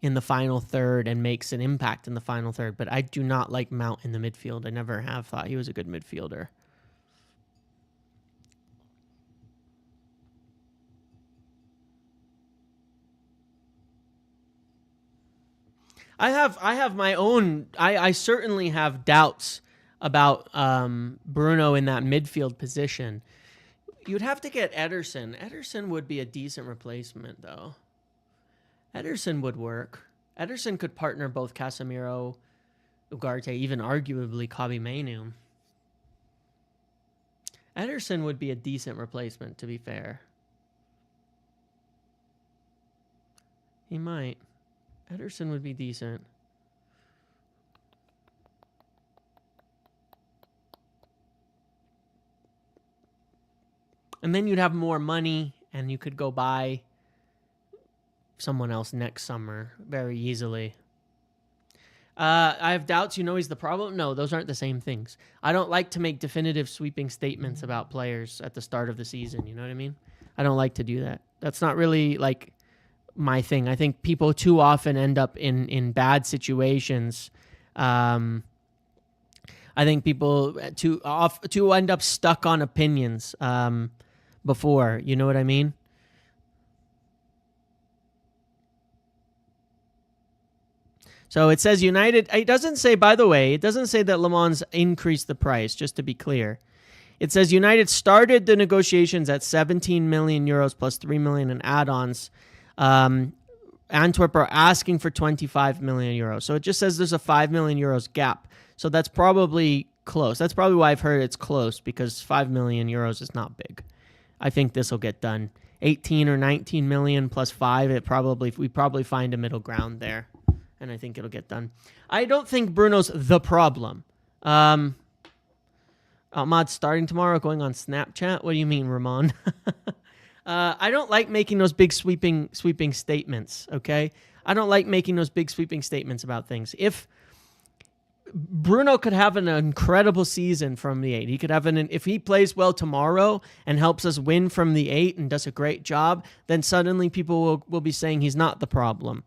in the final third and makes an impact in the final third. But I do not like Mount in the midfield. I never have thought he was a good midfielder. I have my own. I certainly have doubts about Bruno in that midfield position. You'd have to get Ederson. Ederson would be a decent replacement, though. Ederson would work. Ederson could partner both Casemiro, Ugarte, even arguably Kabi Mainoo. Ederson would be a decent replacement, to be fair. He might. Ederson would be decent. And then you'd have more money, and you could go buy someone else next summer very easily. I have doubts. You know he's the problem? No, those aren't the same things. I don't like to make definitive sweeping statements about players at the start of the season. You know what I mean? I don't like to do that. That's not really like my thing. I think people too often end up in bad situations. I think people too end up stuck on opinions before. You know what I mean? So it says United. It doesn't say, by the way, it doesn't say that Le Mans increased the price, just to be clear. It says United started the negotiations at 17 million euros plus 3 million in add-ons. Antwerp are asking for 25 million euros. So it just says there's a 5 million euros gap. So that's probably close. That's probably why I've heard it's close, because 5 million euros is not big. I think this will get done. 18 or 19 million plus 5, we probably find a middle ground there. And I think it'll get done. I don't think Bruno's the problem. Ahmad's starting tomorrow, going on Snapchat. What do you mean, Ramon? I don't like making those big sweeping statements, okay? I don't like making those big sweeping statements about things. If Bruno could have an incredible season from the 8, he could have if he plays well tomorrow and helps us win from the 8 and does a great job, then suddenly people will be saying he's not the problem.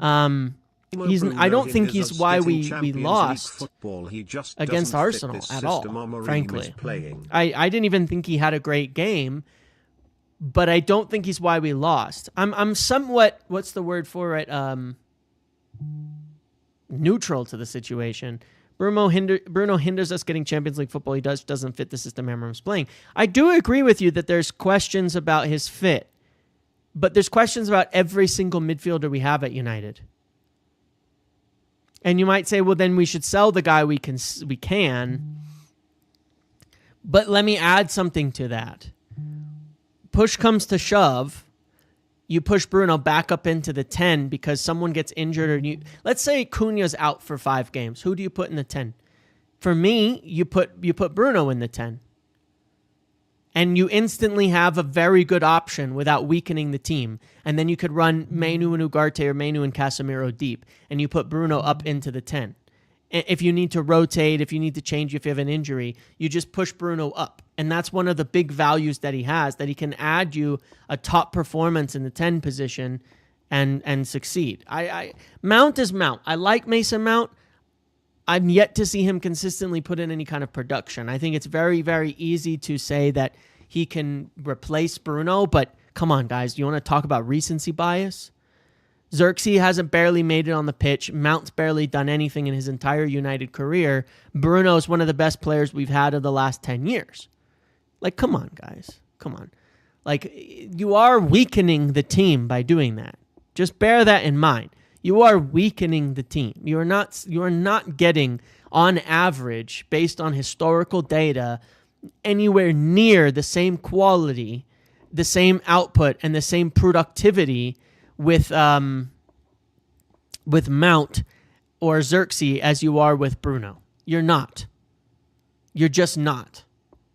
I don't think he's why we lost against Arsenal at all, frankly. I didn't even think he had a great game, but I don't think he's why we lost. I'm somewhat, what's the word for it, neutral to the situation. Bruno hinders us getting Champions League football. He doesn't fit the system Amram's playing. I do agree with you that there's questions about his fit, but there's questions about every single midfielder we have at United. And you might say, well, then we should sell the guy we can. But let me add something to that. Push comes to shove, you push Bruno back up into the 10 because someone gets injured, or let's say Cunha's out for 5 games. Who do you put in the 10? For me, you put Bruno in the 10. And you instantly have a very good option without weakening the team. And then you could run Mainu and Ugarte or Mainu and Casemiro deep, and you put Bruno up into the 10. If you need to rotate, if you need to change, if you have an injury, you just push Bruno up. And that's one of the big values that he has, that he can add you a top performance in the 10 position and succeed. Mount is Mount. I like Mason Mount. I'm yet to see him consistently put in any kind of production. I think it's very, very easy to say that he can replace Bruno, but come on, guys. You want to talk about recency bias? Xerxes hasn't barely made it on the pitch. Mount's barely done anything in his entire United career. Bruno is one of the best players we've had of the last 10 years. Like, come on, guys. Come on. Like, you are weakening the team by doing that. Just bear that in mind. You are weakening the team. You are not getting, on average, based on historical data, anywhere near the same quality, the same output, and the same productivity with Mount or Xerxes as you are with Bruno. You're not. You're just not.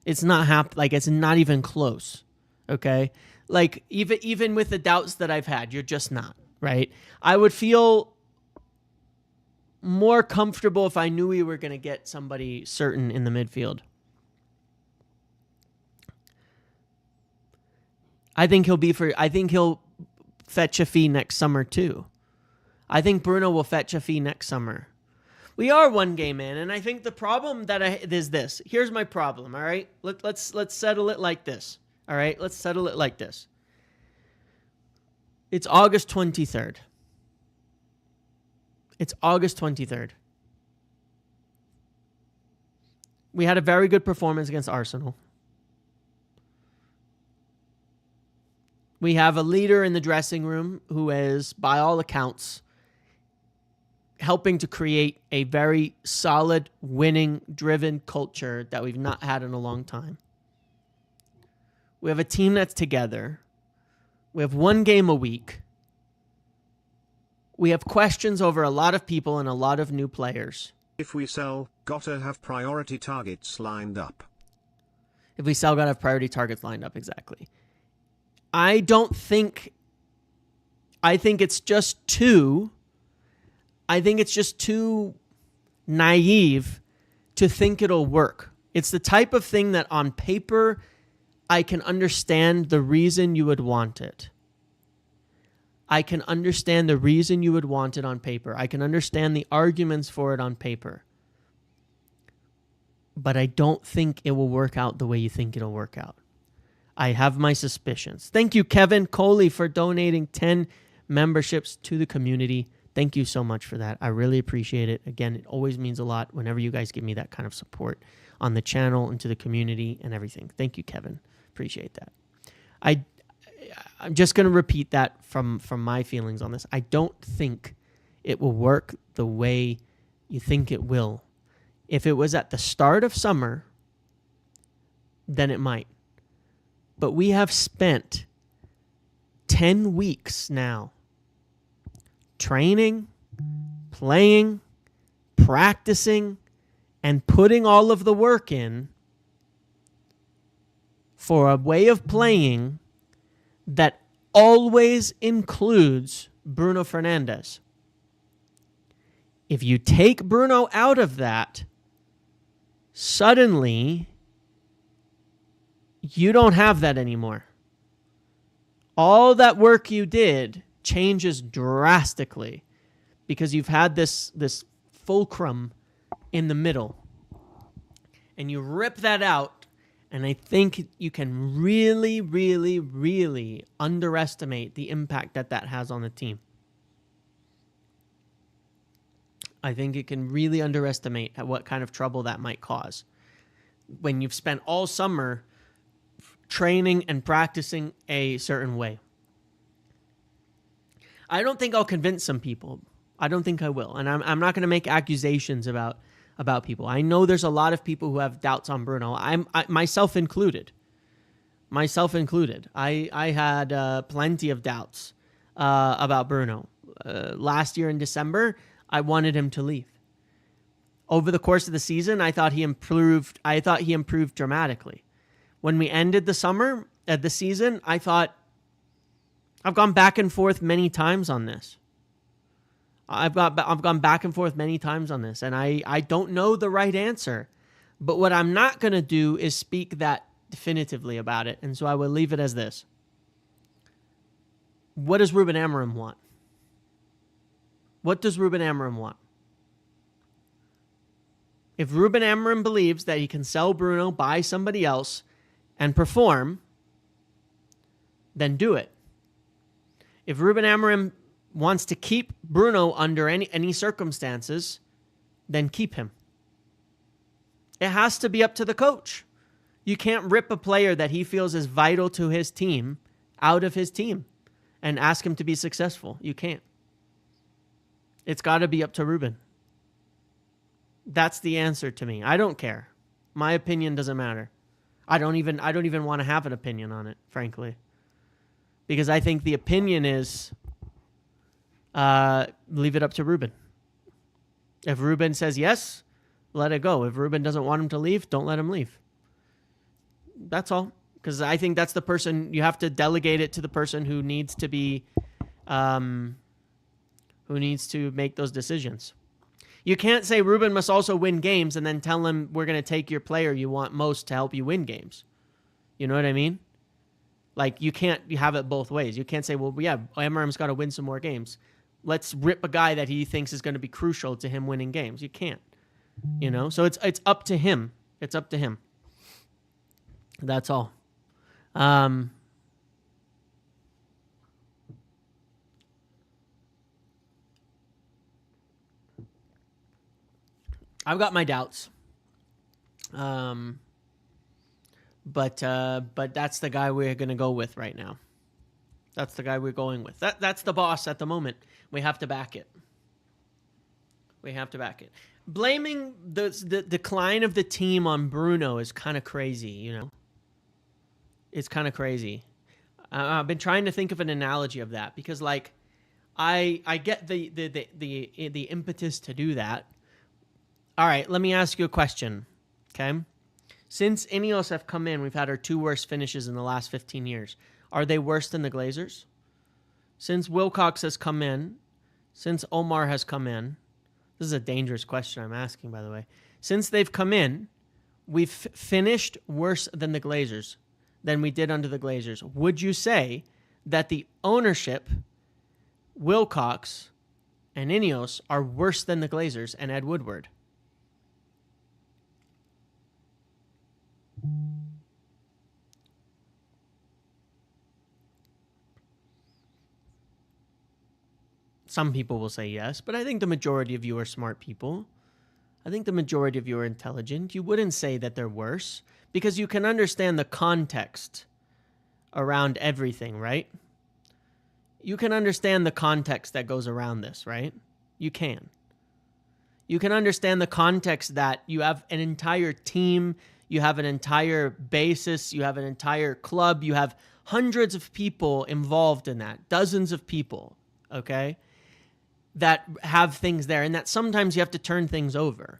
It's not it's not even close. Okay? Like, even with the doubts that I've had, you're just not. Right? I would feel more comfortable if I knew we were going to get somebody certain in the midfield. I think he'll fetch a fee next summer too. I think Bruno will fetch a fee next summer. We are one game in, and I think the problem is this. Here's my problem, all right? Let's settle it like this. All right? Let's settle it like this. It's August 23rd. It's August 23rd. We had a very good performance against Arsenal. We have a leader in the dressing room who is, by all accounts, helping to create a very solid, winning-driven culture that we've not had in a long time. We have a team that's together. We have one game a week. We have questions over a lot of people and a lot of new players. If we sell, gotta have priority targets lined up. If we sell, gotta have priority targets lined up, exactly. I think it's just too naive to think it'll work. It's the type of thing that on paper, I can understand the reason you would want it. I can understand the reason you would want it on paper. I can understand the arguments for it on paper. But I don't think it will work out the way you think it'll work out. I have my suspicions. Thank you, Kevin Coley, for donating 10 memberships to the community. Thank you so much for that. I really appreciate it. Again, it always means a lot whenever you guys give me that kind of support on the channel and to the community and everything. Thank you, Kevin. Appreciate that. I'm just going to repeat that from my feelings on this. I don't think it will work the way you think it will. If it was at the start of summer, then it might. But we have spent 10 weeks now training, playing, practicing, and putting all of the work in for a way of playing that always includes Bruno Fernandes. If you take Bruno out of that, suddenly you don't have that anymore. All that work you did changes drastically because you've had this fulcrum in the middle. And you rip that out, and I think you can really, really, really underestimate the impact that has on the team. I think it can really underestimate what kind of trouble that might cause. When you've spent all summer training and practicing a certain way. I don't think I'll convince some people. I don't think I will. And I'm not going to make accusations about people. I know there's a lot of people who have doubts on Bruno, I myself included. myself included. I had plenty of doubts about Bruno. Last year in December, I wanted him to leave. Over the course of the season, I thought he improved. I thought he improved dramatically. When we ended the summer at the season, I thought I've gone back and forth many times on this. I've gone back and forth many times on this, and I don't know the right answer. But what I'm not going to do is speak that definitively about it, and so I will leave it as this. What does Ruben Amorim want? What does Ruben Amorim want? If Ruben Amorim believes that he can sell Bruno, buy somebody else, and perform, then do it. If Ruben Amorim wants to keep Bruno under any circumstances, then keep him. It has to be up to the coach. You can't rip a player that he feels is vital to his team out of his team and ask him to be successful. You can't. It's got to be up to Ruben. That's the answer to me. I don't care. My opinion doesn't matter. I don't even want to have an opinion on it, frankly. Because I think the opinion is leave it up to Ruben. If Ruben says yes, let it go. If Ruben doesn't want him to leave, don't let him leave. That's all. Because I think that's the person, you have to delegate it to the person who needs to be, who needs to make those decisions. You can't say Ruben must also win games and then tell him we're going to take your player you want most to help you win games. You know what I mean? Like, you have it both ways. You can't say, well, yeah, Amarim's got to win some more games. Let's rip a guy that he thinks is going to be crucial to him winning games. You can't. You know? So it's up to him. It's up to him. That's all. I've got my doubts. But that's the guy we're going to go with right now. That's the guy we're going with. That's the boss at the moment. We have to back it. We have to back it. Blaming the decline of the team on Bruno is kind of crazy, you know? It's kind of crazy. I've been trying to think of an analogy of that because, like, I get the impetus to do that. All right, let me ask you a question, okay? Since Ineos have come in, we've had our two worst finishes in the last 15 years. Are they worse than the Glazers? Since Wilcox has come in, since Omar has come in, this is a dangerous question I'm asking, by the way. Since they've come in, we've finished worse than the Glazers, than we did under the Glazers. Would you say that the ownership, Wilcox, and Ineos are worse than the Glazers and Ed Woodward? Some people will say yes, but I think the majority of you are smart people. I think the majority of you are intelligent. You wouldn't say that they're worse because you can understand the context around everything, right? You can understand the context that goes around this, right? You can. You can understand the context that you have an entire team, you have an entire basis, you have an entire club, you have hundreds of people involved in that, dozens of people, okay, that have things there, and that sometimes you have to turn things over.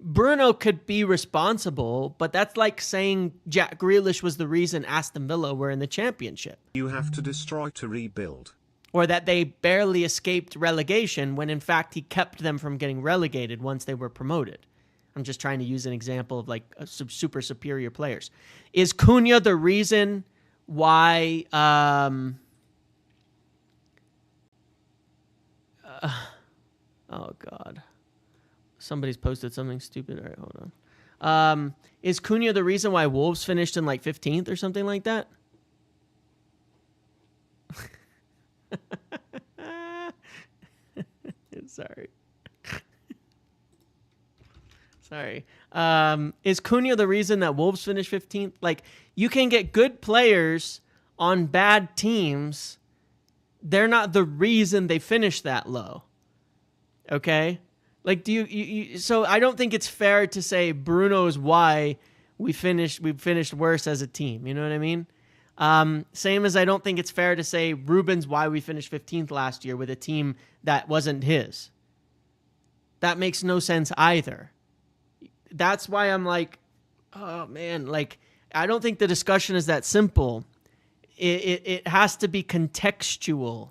Bruno could be responsible, but that's like saying Jack Grealish was the reason Aston Villa were in the championship. You have to destroy to rebuild. Or that they barely escaped relegation when in fact he kept them from getting relegated once they were promoted. I'm just trying to use an example of like super superior players. Is Cunha the reason why oh God. Somebody's posted something stupid. All right, hold on. Is Cunha the reason why Wolves finished in like 15th or something like that? Sorry. Sorry. Is Cunha the reason that Wolves finished 15th? Like, you can get good players on bad teams. They're not the reason they finished that low. Okay? Like, do you so I don't think it's fair to say Bruno's why we finished worse as a team. You know what I mean? Same as I don't think it's fair to say Ruben's why we finished 15th last year with a team that wasn't his. That makes no sense either. That's why I'm like, oh man, like, I don't think the discussion is that simple. It has to be contextual.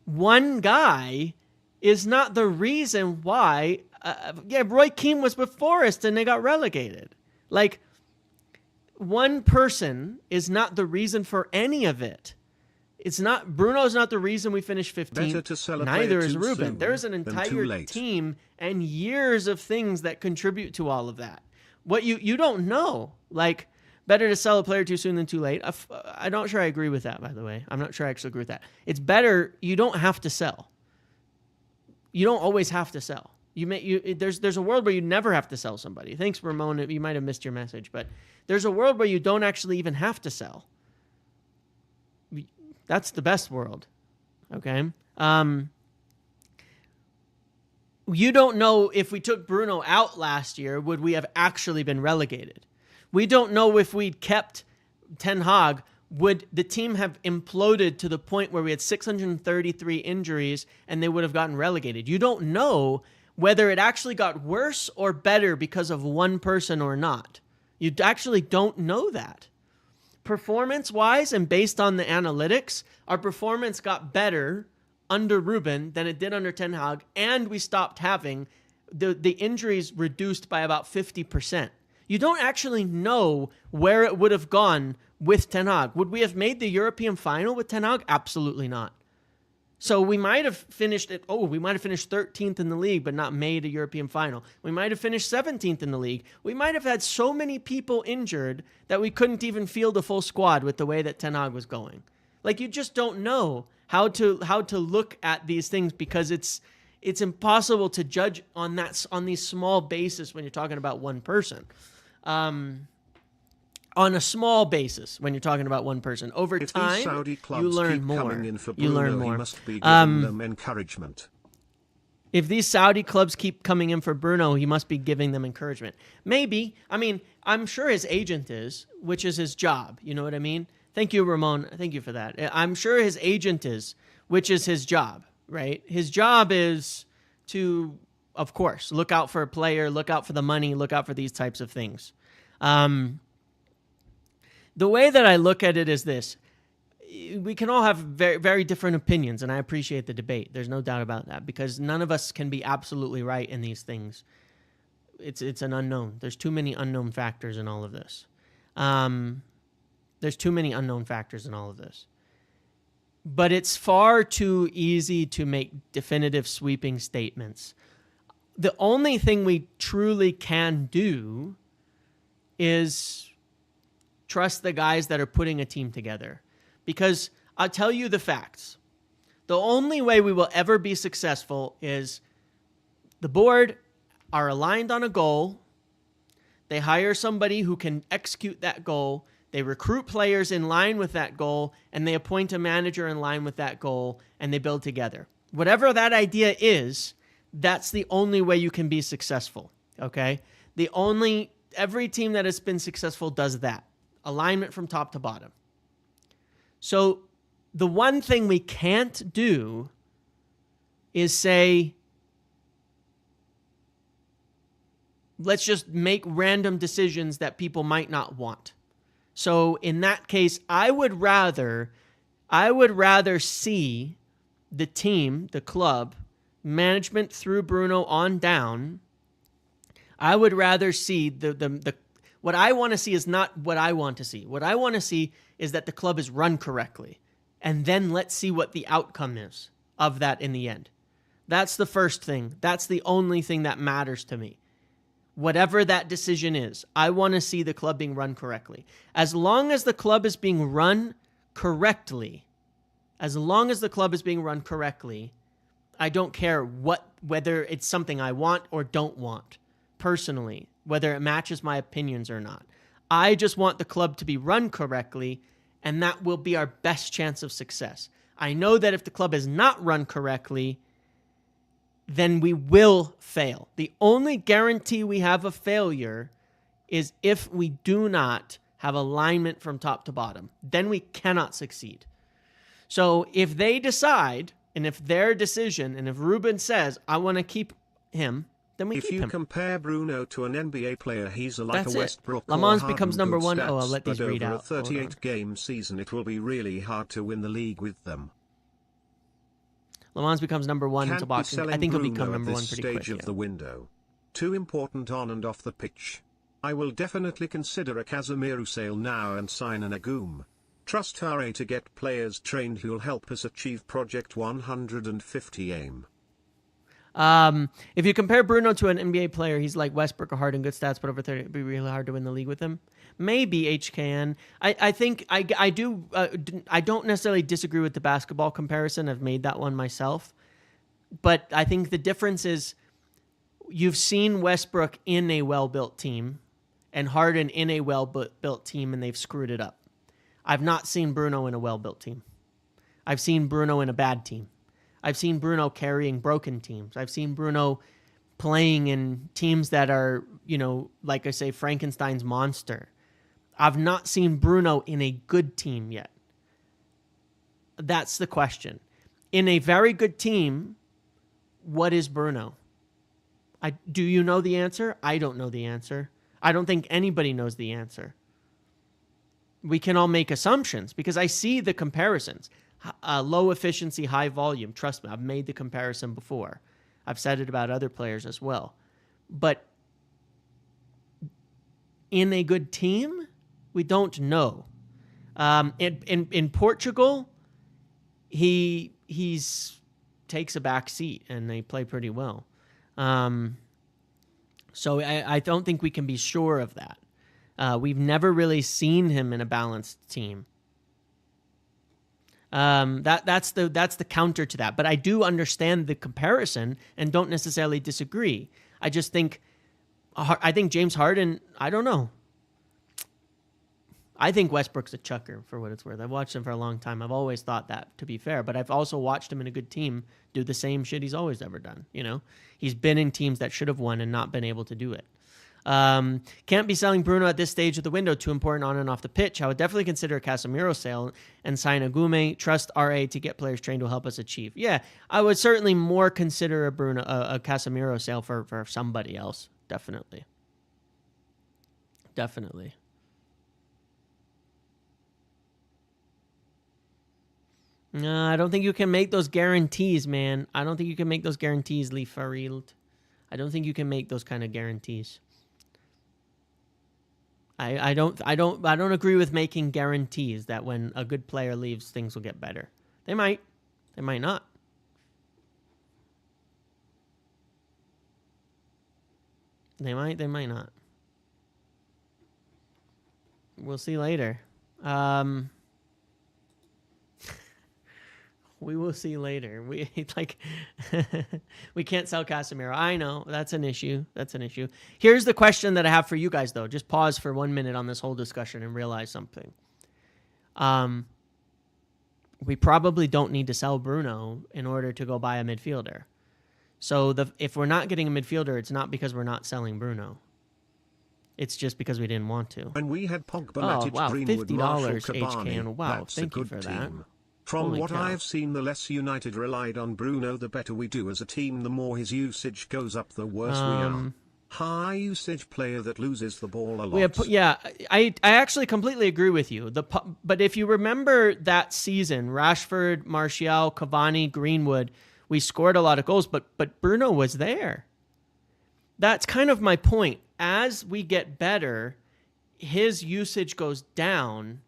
One guy is not the reason why. Roy Keane was with Forest and they got relegated. Like, one person is not the reason for any of it. It's not Bruno's not the reason we finished 15th. Neither is Ruben. There's an entire team and years of things that contribute to all of that. What you don't know. Like, better to sell a player too soon than too late. I'm not sure I agree with that, by the way. I'm not sure I actually agree with that. It's better. You don't have to sell. You don't always have to sell. There's a world where you never have to sell somebody. Thanks, Ramon. You might have missed your message, but there's a world where you don't actually even have to sell. That's the best world. Okay. You don't know if we took Bruno out last year, would we have actually been relegated? We don't know if we'd kept Ten Hag, would the team have imploded to the point where we had 633 injuries and they would have gotten relegated. You don't know whether it actually got worse or better because of one person or not. You actually don't know that. Performance-wise and based on the analytics, our performance got better under Ruben than it did under Ten Hag, and we stopped having the injuries reduced by about 50%. You don't actually know where it would have gone with Ten Hag. Would we have made the European final with Ten Hag? Absolutely not. So we might have finished 13th in the league, but not made a European final. We might have finished 17th in the league. We might have had so many people injured that we couldn't even field a full squad with the way that Ten Hag was going. Like, you just don't know how to look at these things because it's impossible to judge on these small bases when you're talking about one person. On a small basis when you're talking about one person. Over time, you learn more. He must be giving them encouragement. If these Saudi clubs keep coming in for Bruno, he must be giving them encouragement. Maybe. I mean, I'm sure his agent is, which is his job. You know what I mean? Thank you, Ramon. Thank you for that. I'm sure his agent is, which is his job, right? His job is to, of course, look out for a player, look out for the money, look out for these types of things. The way that I look at it is this. We can all have very, very different opinions, and I appreciate the debate. There's no doubt about that, because none of us can be absolutely right in these things. It's an unknown. There's too many unknown factors in all of this. But it's far too easy to make definitive sweeping statements. The only thing we truly can do is trust the guys that are putting a team together. Because I'll tell you the facts. The only way we will ever be successful is the board are aligned on a goal. They hire somebody who can execute that goal. They recruit players in line with that goal, and they appoint a manager in line with that goal, and they build together. Whatever that idea is, that's the only way you can be successful, okay? Every team that has been successful does that. Alignment from top to bottom. So the one thing we can't do is say, let's just make random decisions that people might not want. So in that case, I would rather see the team, the club, management through Bruno on down. I would rather see what I want to see is not what I want to see. What I want to see is that the club is run correctly. And then let's see what the outcome is of that in the end. That's the first thing. That's the only thing that matters to me. Whatever that decision is, I want to see the club being run correctly. As long as the club is being run correctly, I don't care whether it's something I want or don't want personally, whether it matches my opinions or not. I just want the club to be run correctly, and that will be our best chance of success. I know that if the club is not run correctly, then we will fail. The only guarantee we have of failure is if we do not have alignment from top to bottom. Then we cannot succeed. So if they decide, and if their decision, and if Ruben says, I want to keep him, then we keep him. If you compare Bruno to an NBA player, he's like That's a it. Westbrook Lammens or becomes Harden, number good one. stats, Oh, I'll let these but read over out. a 38-game season, it will be really hard to win the league with them. Lammens becomes number one into Can't be boxing. I selling think he'll Bruno become at number one this pretty stage quick. of the window. Too important on and off the pitch. I will definitely consider a Casemiro sale now and sign an Agum. Trust RA to get players trained who'll help us achieve Project 150 aim. If you compare Bruno to an NBA player, he's like Westbrook or Harden, good stats, but over 30, it'd be really hard to win the league with him. Maybe HKN. I think I do. I don't necessarily disagree with the basketball comparison. I've made that one myself, but I think the difference is you've seen Westbrook in a well-built team and Harden in a well-built team, and they've screwed it up. I've not seen Bruno in a well-built team. I've seen Bruno in a bad team. I've seen Bruno carrying broken teams. I've seen Bruno playing in teams that are, like I say, Frankenstein's monster. I've not seen Bruno in a good team yet. That's the question. In a very good team, what is Bruno? Do you know the answer? I don't know the answer. I don't think anybody knows the answer. We can all make assumptions because I see the comparisons. Low efficiency, high volume. Trust me, I've made the comparison before. I've said it about other players as well. But in a good team, we don't know. In Portugal, he's takes a back seat and they play pretty well. So I don't think we can be sure of that. We've never really seen him in a balanced team. That's the counter to that. But I do understand the comparison and don't necessarily disagree. I just think James Harden, I don't know. I think Westbrook's a chucker for what it's worth. I've watched him for a long time. I've always thought that, to be fair. But I've also watched him in a good team do the same shit he's always ever done. He's been in teams that should have won and not been able to do it. Can't be selling Bruno at this stage of the window. Too important on and off the pitch. I would definitely consider a Casemiro sale and sign a Gume. Trust RA to get players trained will help us achieve. Yeah, I would certainly more consider a Casemiro sale for somebody else. Definitely. No, I don't think you can make those guarantees, man. I don't think you can make those guarantees, Lee Farild. I don't think you can make those kind of guarantees. I don't agree with making guarantees that when a good player leaves, things will get better. They might. They might not. They might not. We'll see later. We will see later. We can't sell Casemiro. I know that's an issue. Here's the question that I have for you guys, though. Just pause for 1 minute on this whole discussion and realize something. We probably don't need to sell Bruno in order to go buy a midfielder. So if we're not getting a midfielder, it's not because we're not selling Bruno. It's just because we didn't want to. When we had Pogba, Matic, Greenwood, $50 Marshall, Cavani, HKN. Wow, that's thank a you good for team. that. From Holy what cow. I've seen, the less United relied on Bruno, the better we do as a team. The more his usage goes up, the worse we are. High usage player that loses the ball a lot. I actually completely agree with you. But if you remember that season, Rashford, Martial, Cavani, Greenwood, we scored a lot of goals, but Bruno was there. That's kind of my point. As we get better, his usage goes down,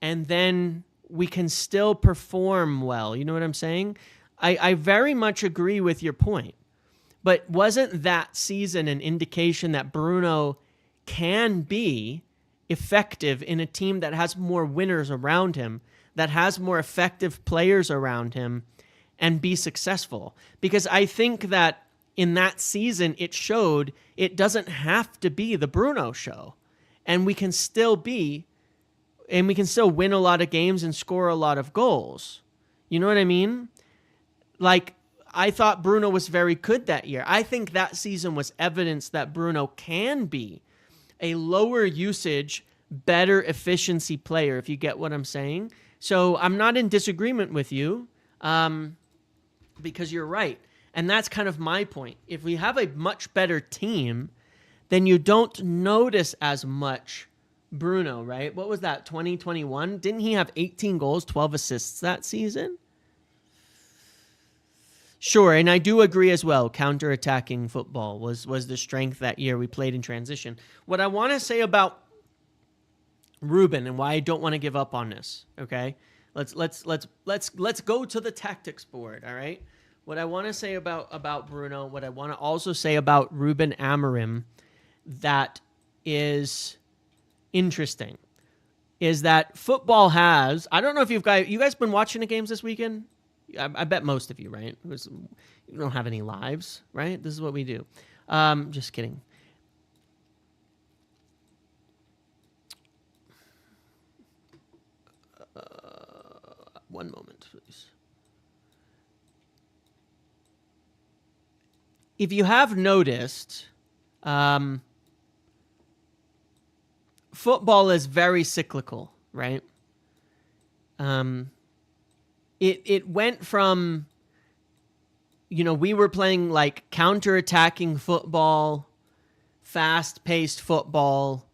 and then we can still perform well. You know what I'm saying? I very much agree with your point. But wasn't that season an indication that Bruno can be effective in a team that has more winners around him, that has more effective players around him, and be successful? Because I think that in that season, it showed it doesn't have to be the Bruno show. And we can still win a lot of games and score a lot of goals. You know what I mean? Like, I thought Bruno was very good that year. I think that season was evidence that Bruno can be a lower usage, better efficiency player, if you get what I'm saying. So I'm not in disagreement with you, because you're right. And that's kind of my point. If we have a much better team, then you don't notice as much Bruno, right? What was that, 2021? Didn't he have 18 goals, 12 assists that season? Sure, and I do agree as well. Counter-attacking football was the strength that year we played in transition. What I want to say about Ruben and why I don't want to give up on this, okay? Let's go to the tactics board, all right? What I want to say about Bruno, what I want to also say about Ruben Amorim that is interesting is that football has, I don't know if you guys been watching the games this weekend? I bet most of you, right? You don't have any lives, right? This is what we do. Just kidding. One moment, please. If you have noticed, football is very cyclical, right? It went from, we were playing like counter-attacking football, fast-paced football,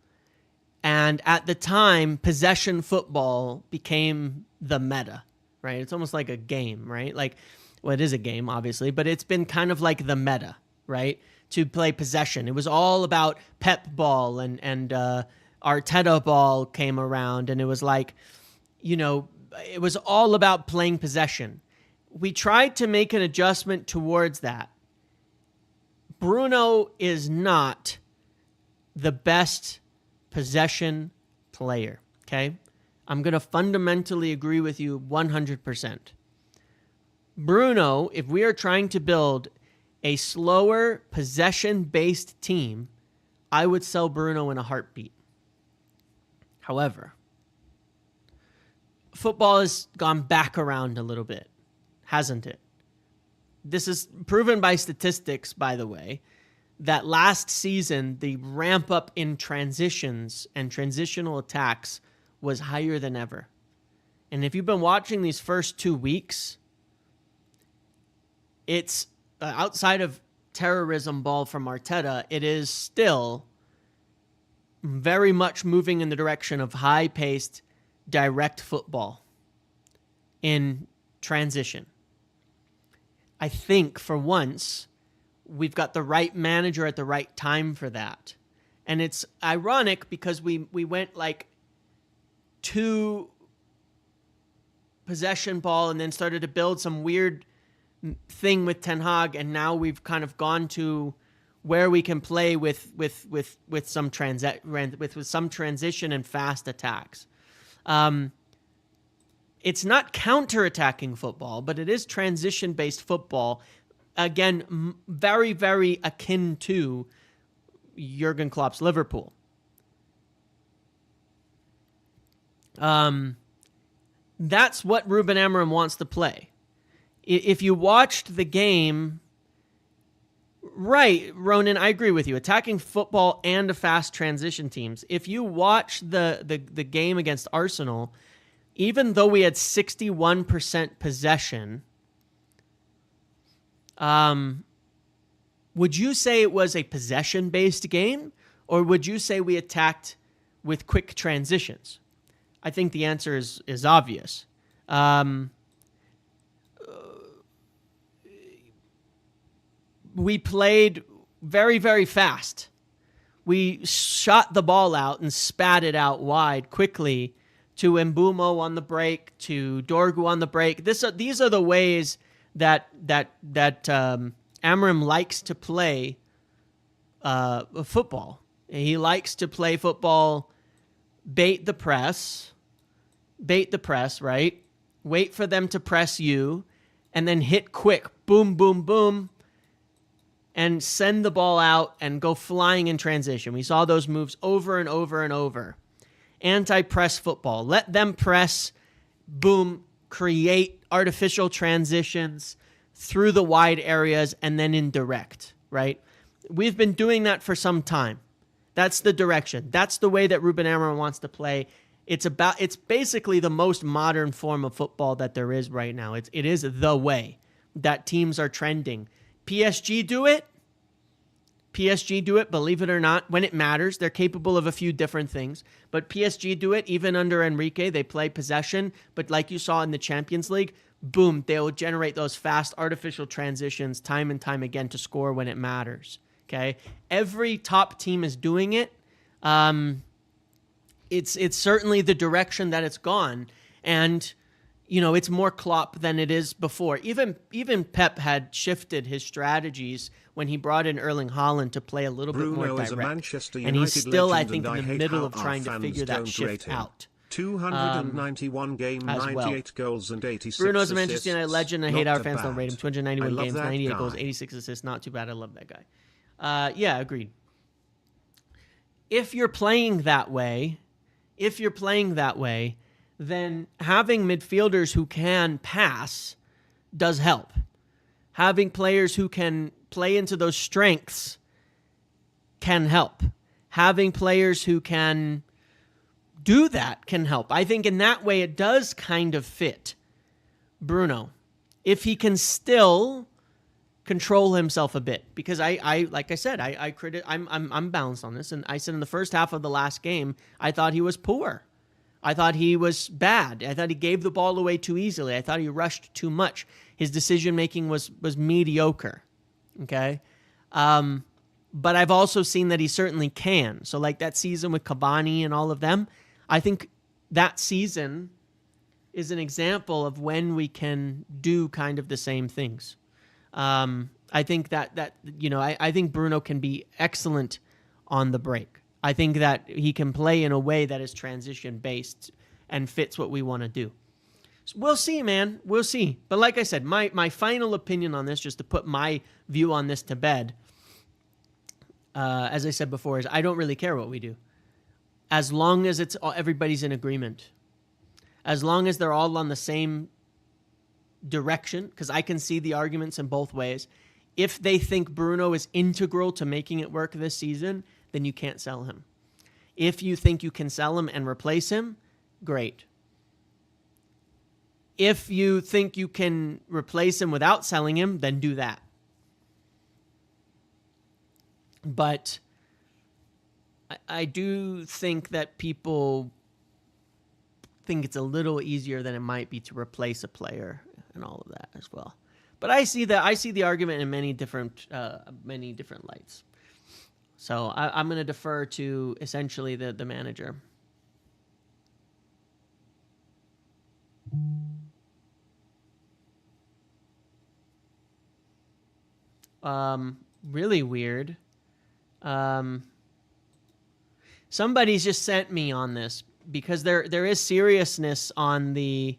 and at the time, possession football became the meta, right? It's almost like a game, right? Well, it is a game, obviously, but it's been kind of like the meta, right? To play possession. It was all about Pep ball and Arteta ball came around, and it was like, it was all about playing possession. We tried to make an adjustment towards that. Bruno is not the best possession player, okay? I'm going to fundamentally agree with you 100%. Bruno, if we are trying to build a slower possession-based team, I would sell Bruno in a heartbeat. However, football has gone back around a little bit, hasn't it? This is proven by statistics, by the way, that last season, the ramp up in transitions and transitional attacks was higher than ever. And if you've been watching these first 2 weeks, it's outside of terrorism ball from Arteta, it is still very much moving in the direction of high-paced, direct football in transition. I think for once, we've got the right manager at the right time for that. And it's ironic because we went like 2 possession ball and then started to build some weird thing with Ten Hag, and now we've kind of gone to where we can play with some transition and fast attacks. It's not counter-attacking football, but it is transition-based football. Again, very, very akin to Jurgen Klopp's Liverpool. That's what Ruben Amorim wants to play. If you watched the game, right, Ronan, I agree with you. Attacking football and a fast transition teams. If you watch the game against Arsenal, even though we had 61% possession, would you say it was a possession-based game, or would you say we attacked with quick transitions? I think the answer is obvious. We played very, very fast. We shot the ball out and spat it out wide quickly to Mbumo on the break, to Dorgu on the break. These are the ways that Amorim likes to play football. He likes to play football, bait the press, right? Wait for them to press you, and then hit quick, boom, boom, boom, and send the ball out and go flying in transition. We saw those moves over and over and over. Anti-press football. Let them press, boom, create artificial transitions, through the wide areas and then in direct, right? We've been doing that for some time. That's the direction. That's the way that Ruben Amorim wants to play. It's basically the most modern form of football that there is right now. It is the way that teams are trending. PSG do it. Believe it or not, when it matters. They're capable of a few different things. But PSG do it, even under Enrique. They play possession. But like you saw in the Champions League, boom, they will generate those fast artificial transitions time and time again to score when it matters. Okay? Every top team is doing it. It's certainly the direction that it's gone. And, it's more Klopp than it is before. Even Pep had shifted his strategies when he brought in Erling Haaland to play a little bit more direct. Is a Manchester United and he's still, I legend, think, in the middle of trying to figure that shift out. 291 games, 98 well. goals and 86 Bruno's a assists. Manchester United legend. I hate our fans don't rate him. 291 I love games, that 98 guy. goals, 86 assists. Not too bad. I love that guy. Yeah, agreed. If you're playing that way, then having midfielders who can pass does help. Having players who can play into those strengths can help. Having players who can do that can help. I think in that way it does kind of fit Bruno. If he can still control himself a bit, because I like I said, I'm balanced on this, and I said in the first half of the last game, I thought he was poor. I thought he was bad. I thought he gave the ball away too easily. I thought he rushed too much. His decision making was mediocre. Okay, but I've also seen that he certainly can. So like that season with Cavani and all of them, I think that season is an example of when we can do kind of the same things. I think I think Bruno can be excellent on the break. I think that he can play in a way that is transition based and fits what we want to do. So we'll see, man. We'll see. But like I said, my final opinion on this, just to put my view on this to bed, as I said before, is I don't really care what we do, as long as everybody's in agreement, as long as they're all on the same direction, because I can see the arguments in both ways. If they think Bruno is integral to making it work this season, then you can't sell him. If you think you can sell him and replace him, great. If you think you can replace him without selling him, then do that. But I do think that people think it's a little easier than it might be to replace a player and all of that as well. But I see the argument in many different lights. So I'm going to defer to essentially the manager. Really weird. Somebody's just sent me on this because there is seriousness on the.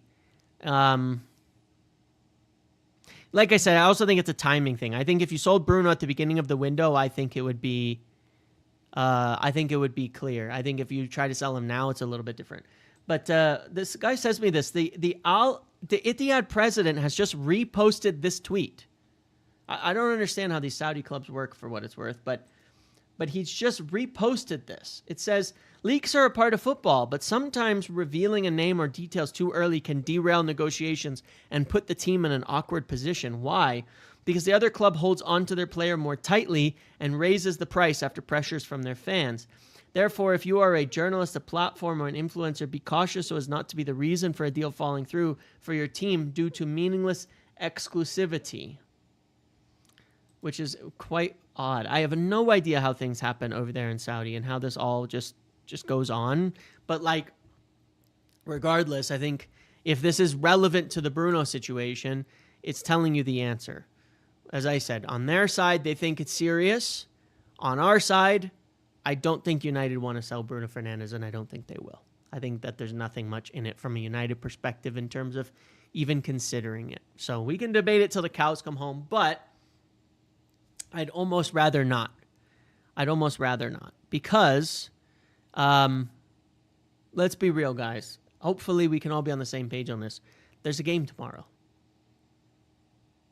Like I said, I also think it's a timing thing. I think if you sold Bruno at the beginning of the window, I think it would be clear. I think if you try to sell him now, it's a little bit different. But this guy says me this: the Etihad president has just reposted this tweet. I don't understand how these Saudi clubs work, for what it's worth, but he's just reposted this. It says, leaks are a part of football, but sometimes revealing a name or details too early can derail negotiations and put the team in an awkward position. Why? Because the other club holds onto their player more tightly and raises the price after pressures from their fans. Therefore, if you are a journalist, a platform, or an influencer, be cautious so as not to be the reason for a deal falling through for your team due to meaningless exclusivity. Which is quite odd. I have no idea how things happen over there in Saudi and how this all just goes on. But like, regardless, I think if this is relevant to the Bruno situation, it's telling you the answer. As I said, on their side, they think it's serious. On our side, I don't think United want to sell Bruno Fernandes, and I don't think they will. I think that there's nothing much in it from a United perspective in terms of even considering it. So we can debate it till the cows come home, but I'd almost rather not. Because, let's be real, guys. Hopefully we can all be on the same page on this. There's a game tomorrow.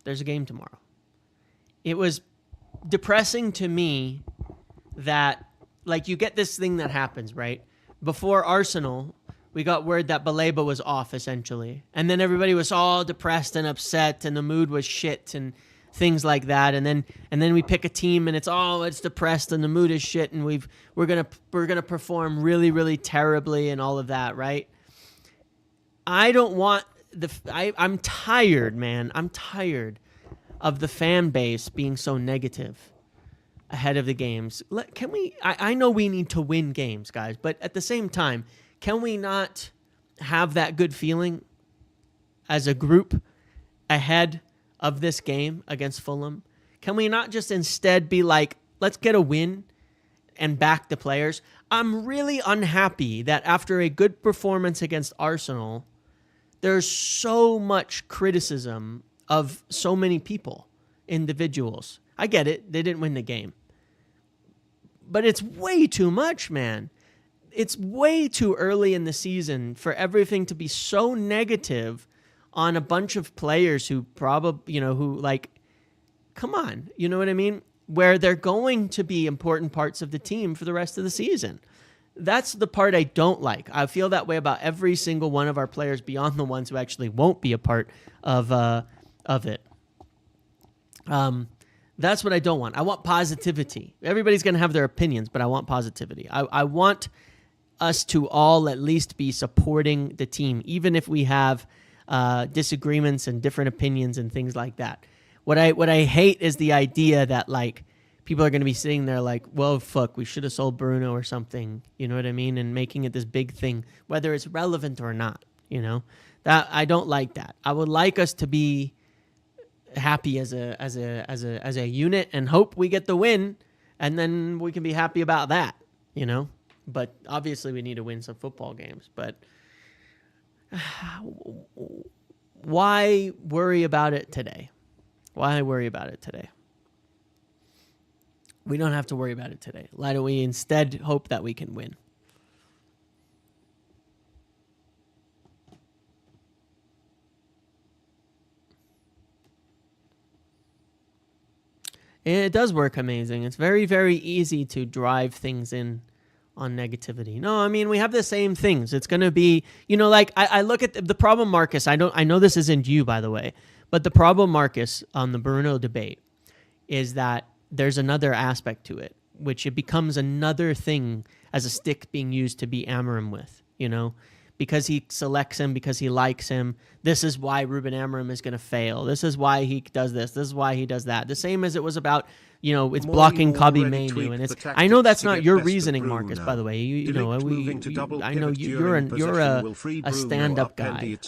There's a game tomorrow. It was depressing to me that, like, you get this thing that happens, right? Before Arsenal, we got word that Baleba was off, essentially. And then everybody was all depressed and upset, and the mood was shit and things like that. And then we pick a team, and it's depressed, and the mood is shit, and we're gonna perform really, really terribly and all of that, right? I don't want I'm tired, man. I'm tired of the fan base being so negative ahead of the games. Can we? I know we need to win games, guys, but at the same time, can we not have that good feeling as a group ahead of this game against Fulham? Can we not just instead be like, let's get a win and back the players? I'm really unhappy that after a good performance against Arsenal, there's so much criticism of so many people, individuals. I get it. They didn't win the game. But it's way too much, man. It's way too early in the season for everything to be so negative on a bunch of players who probably, who like, come on, you know what I mean? Where they're going to be important parts of the team for the rest of the season. That's the part I don't like. I feel that way about every single one of our players beyond the ones who actually won't be a part of it. That's what I don't want. I want positivity. Everybody's going to have their opinions, but I want positivity. I want us to all at least be supporting the team, even if we have disagreements and different opinions and things like that. What I hate is the idea that, like, people are going to be sitting there like, well, fuck, we should have sold Bruno or something, you know what I mean? And making it this big thing, whether it's relevant or not, that I don't like that. I would like us to be happy as a unit and hope we get the win, and then we can be happy about that, but obviously we need to win some football games. But why worry about it today? Why worry about it today? We don't have to worry about it today. Why don't we instead hope that we can win? It does work amazing. It's very, very easy to drive things in on negativity. No, I mean, we have the same things. It's going to be, like I look at the problem, Marcus. I know this isn't you, by the way, but the problem, Marcus, on the Bruno debate is that there's another aspect to it, which it becomes another thing as a stick being used to beat Amorim with, because he selects him, because he likes him. This is why Ruben Amorim is going to fail. This is why he does this. This is why he does that. The same as it was about, it's blocking Kobbie Mainoo. And it's, I know that's not your reasoning, Marcus, by the way. I know you're a stand-up guy.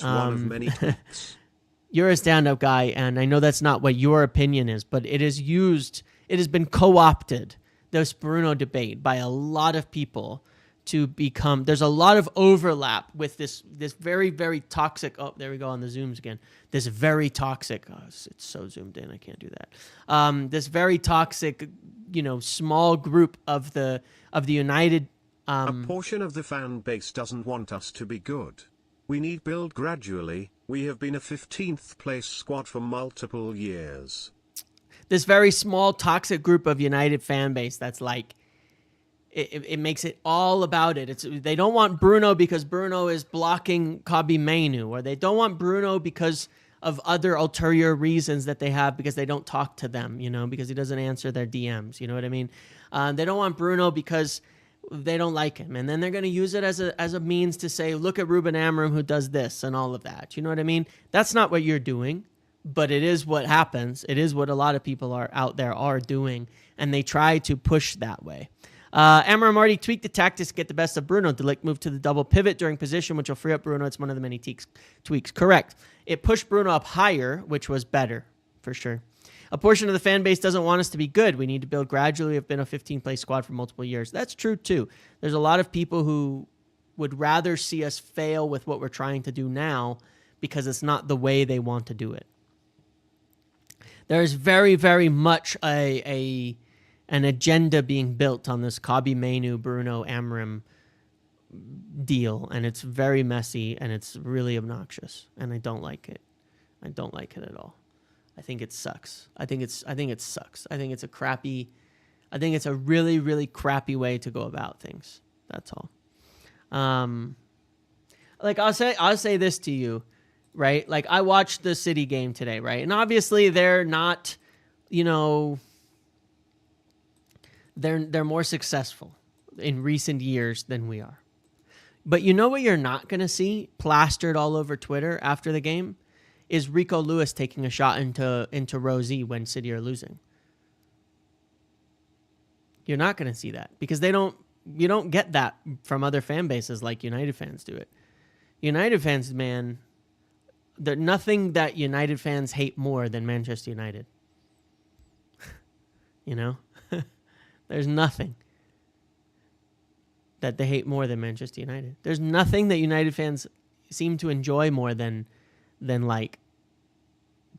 You're a stand-up guy, and I know that's not what your opinion is, but it is used. It has been co-opted, this Bruno debate, by a lot of people to become. There's a lot of overlap with this very, very toxic. Oh, there we go on the zooms again. This very toxic. Oh, it's so zoomed in. I can't do that. This very toxic, small group of the United. A portion of the fan base doesn't want us to be good. We need build gradually. We have been a 15th place squad for multiple years. This very small toxic group of United fan base that's like, it makes it all about it. They don't want Bruno because Bruno is blocking Kobbie Mainoo, or they don't want Bruno because of other ulterior reasons that they have, because they don't talk to them, because he doesn't answer their DMs. You know what I mean? They don't want Bruno because they don't like him, and then they're going to use it as a means to say, look at Ruben Amorim who does this and all of that. You know what I mean? That's not what you're doing. But it is what happens. It is what a lot of people out there are doing, and they try to push that way. Amorim already tweaked the tactics to get the best of Bruno. Delict moved to the double pivot during position, which will free up Bruno. It's one of the many tweaks. Correct. It pushed Bruno up higher, which was better, for sure. A portion of the fan base doesn't want us to be good. We need to build gradually. We've been a 15-place squad for multiple years. That's true, too. There's a lot of people who would rather see us fail with what we're trying to do now because it's not the way they want to do it. There's very, very much an agenda being built on this Kobbie Mainoo, Bruno Amorim deal, and it's very messy, and it's really obnoxious, and I don't like it. I don't like it at all. I think it sucks. I think it sucks. I think it's a really, really crappy way to go about things. That's all. Like I'll say this to you, right? Like I watched the City game today, right? And obviously they're not, they're more successful in recent years than we are. But you know what you're not going to see plastered all over Twitter after the game is Rico Lewis taking a shot into Rosie when City are losing. You're not going to see that because you don't get that from other fan bases like United fans do it. United fans, man, there's nothing that United fans hate more than Manchester United. There's nothing that they hate more than Manchester United. There's nothing that United fans seem to enjoy more than like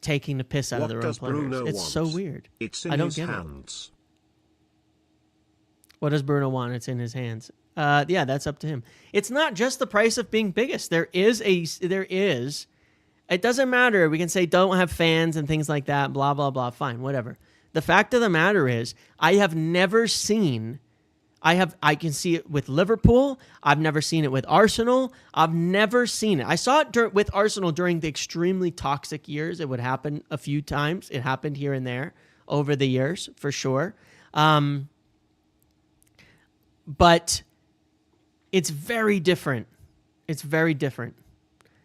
taking the piss out of their own players. Bruno it's want? so weird. It's in I don't his get hands. What does Bruno want? It's in his hands. Yeah, that's up to him. It's not just the price of being biggest. There is. It doesn't matter. We can say don't have fans and things like that. Blah blah blah. Fine, whatever. The fact of the matter is, I have never seen. I can see it with Liverpool. I've never seen it with Arsenal. I've never seen it. I saw it with Arsenal during the extremely toxic years. It would happen a few times. It happened here and there over the years, for sure. But it's very different. It's very different.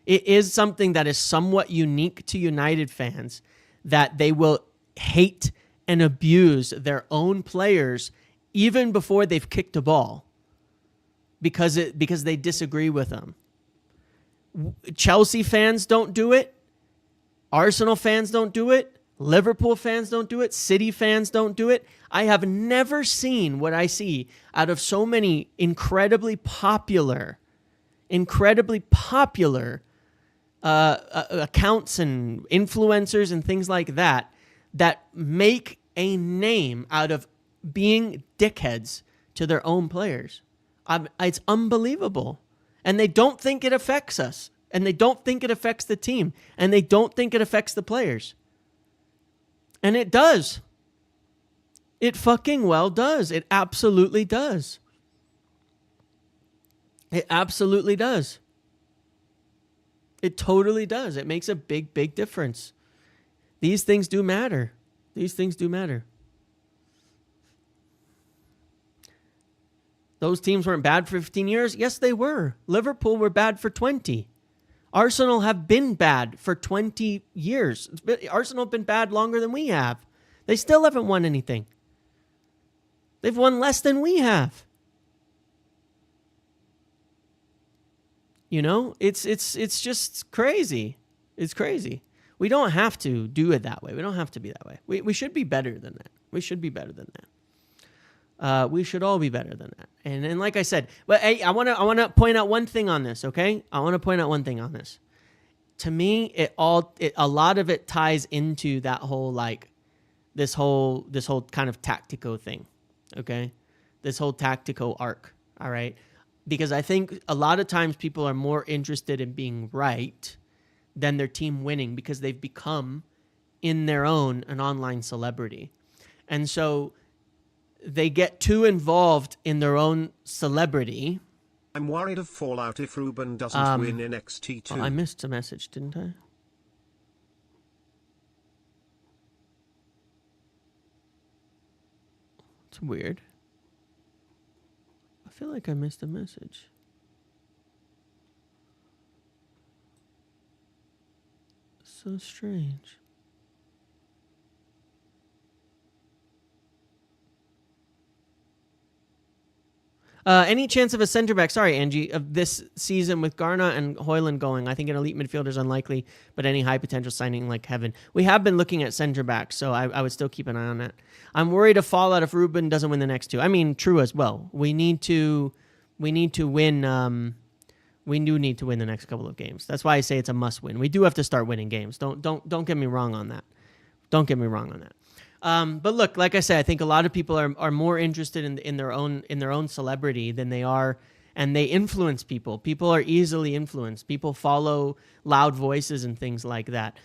It is something that is somewhat unique to United fans, that they will hate and abuse their own players even before they've kicked a ball because they disagree with them. Chelsea fans don't do it. Arsenal fans don't do it. Liverpool fans don't do it. City fans don't do it. I have never seen what I see out of so many incredibly popular accounts and influencers and things like that make a name out of being dickheads to their own players. It's unbelievable. And they don't think it affects us. And they don't think it affects the team. And they don't think it affects the players. And it does. It fucking well does. It absolutely does. It absolutely does. It totally does. It makes a big, big difference. These things do matter. These things do matter. Those teams weren't bad for 15 years. Yes, they were. Liverpool were bad for 20. Arsenal have been bad for 20 years. Arsenal have been bad longer than we have. They still haven't won anything. They've won less than we have. It's just crazy. It's crazy. We don't have to do it that way. We don't have to be that way. We should be better than that. We should be better than that. We should all be better than that. And like I said, but hey, I want to point out one thing on this, okay? I want to point out one thing on this. To me, a lot of it ties into that whole this whole kind of tactico thing, okay? This whole tactico arc, all right? Because I think a lot of times people are more interested in being right than their team winning because they've become, in their own, an online celebrity. And so they get too involved in their own celebrity. I'm worried of fallout if Ruben doesn't win in XT2. I missed a message, didn't I? It's weird. I feel like I missed a message. So strange. Any chance of a center back, sorry, Angie, of this season with Garna and Hojlund going? I think an elite midfielder is unlikely, but any high potential signing like heaven. We have been looking at center backs, so I would still keep an eye on that. I'm worried of fallout if Ruben doesn't win the next two. I mean, true as well. We need to win. We do need to win the next couple of games. That's why I say it's a must win. We do have to start winning games. Don't get me wrong on that. Don't get me wrong on that. But look, like I said, I think a lot of people are more interested in their own celebrity than they are, and they influence people. People are easily influenced. People follow loud voices and things like that.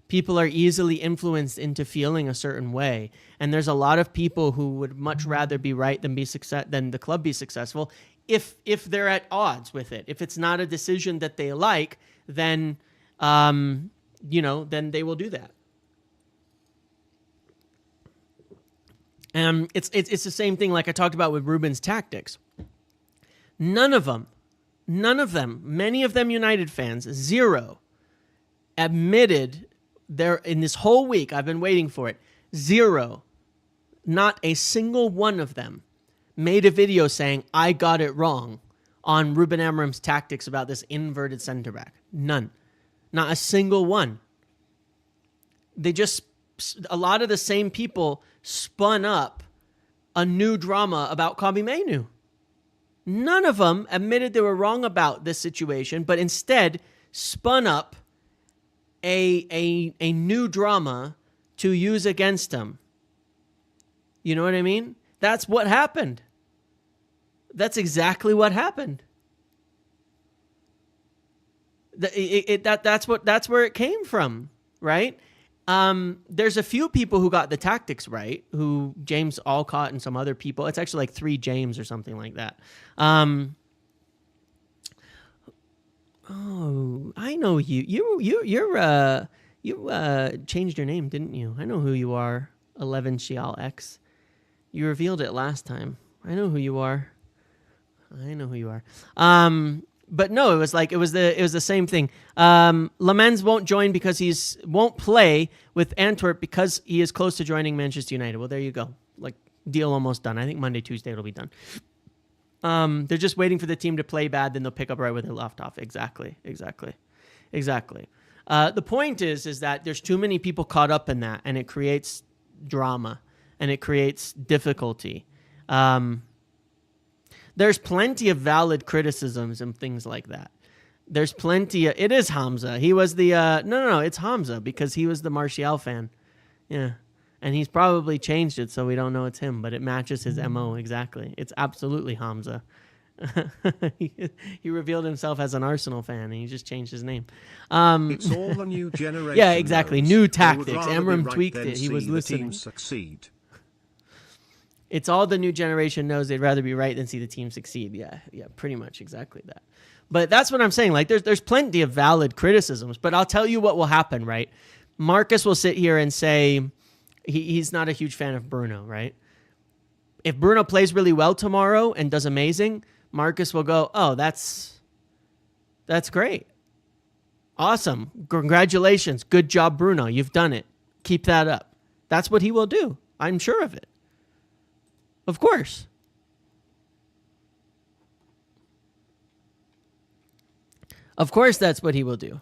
People are easily influenced into feeling a certain way. And there's a lot of people who would much rather be right than than the club be successful if they're at odds with it. If it's not a decision that they like, then then they will do that. It's the same thing like I talked about with Ruben's tactics. None of them, many of them United fans, zero, admitted in this whole week, I've been waiting for it, zero, not a single one of them made a video saying, I got it wrong on Ruben Amorim's tactics about this inverted center back. None. Not a single one. A lot of the same people spun up a new drama about Kobbie Mainoo. None of them admitted they were wrong about this situation, but instead spun up a new drama to use against him. You know what I mean? That's what happened. That's exactly what happened. That's where it came from, right? There's a few people who got the tactics right, who James Alcott and some other people. It's actually like 3 James or something like that. Oh, I know you. You changed your name, didn't you? I know who you are. 11 Shial X. You revealed it last time. I know who you are. But no, it was the same thing. Lammens won't join because won't play with Antwerp because he is close to joining Manchester United. Well, there you go. Like, deal almost done. I think Monday, Tuesday it'll be done. They're just waiting for the team to play bad, then they'll pick up right where they left off. Exactly. The point is that there's too many people caught up in that, and it creates drama, and it creates difficulty. There's plenty of valid criticisms and things like that. There's plenty of... It is Hamza. He was the... No, it's Hamza because he was the Martial fan. Yeah. And he's probably changed it so we don't know it's him, but it matches his MO exactly. It's absolutely Hamza. He revealed himself as an Arsenal fan and he just changed his name. It's all the new generation. Yeah, exactly. New tactics. Amram right tweaked it. He was listening. Succeed. It's all the new generation knows they'd rather be right than see the team succeed. Yeah, pretty much exactly that. But that's what I'm saying. Like, there's plenty of valid criticisms, but I'll tell you what will happen, right? Marcus will sit here and say he's not a huge fan of Bruno, right? If Bruno plays really well tomorrow and does amazing, Marcus will go, oh, that's great. Awesome. Congratulations. Good job, Bruno. You've done it. Keep that up. That's what he will do. I'm sure of it. Of course. Of course, that's what he will do.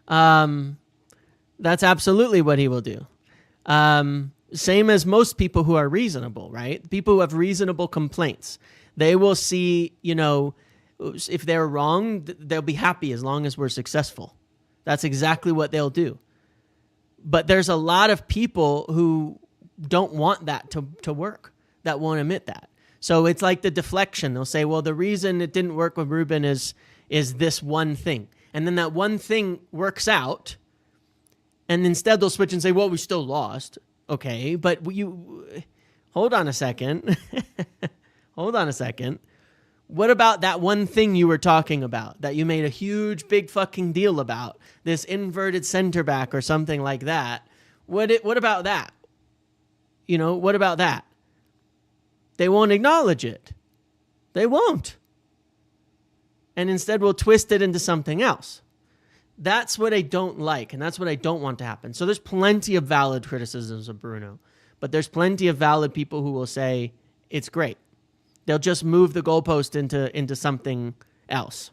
That's absolutely what he will do. Same as most people who are reasonable, right? People who have reasonable complaints. They will see, if they're wrong, they'll be happy as long as we're successful. That's exactly what they'll do. But there's a lot of people who don't want that to work, that won't admit that. So it's like the deflection. They'll say, well, the reason it didn't work with Ruben is this one thing. And then that one thing works out. And instead they'll switch and say, well, we still lost. Okay, but hold on a second. Hold on a second. What about that one thing you were talking about that you made a huge, big fucking deal about? This inverted center back or something like that. What about that? What about that? They won't acknowledge it. They won't. And instead we'll twist it into something else. That's what I don't like, and that's what I don't want to happen. So there's plenty of valid criticisms of Bruno, but there's plenty of valid people who will say it's great. They'll just move the goalpost into something else.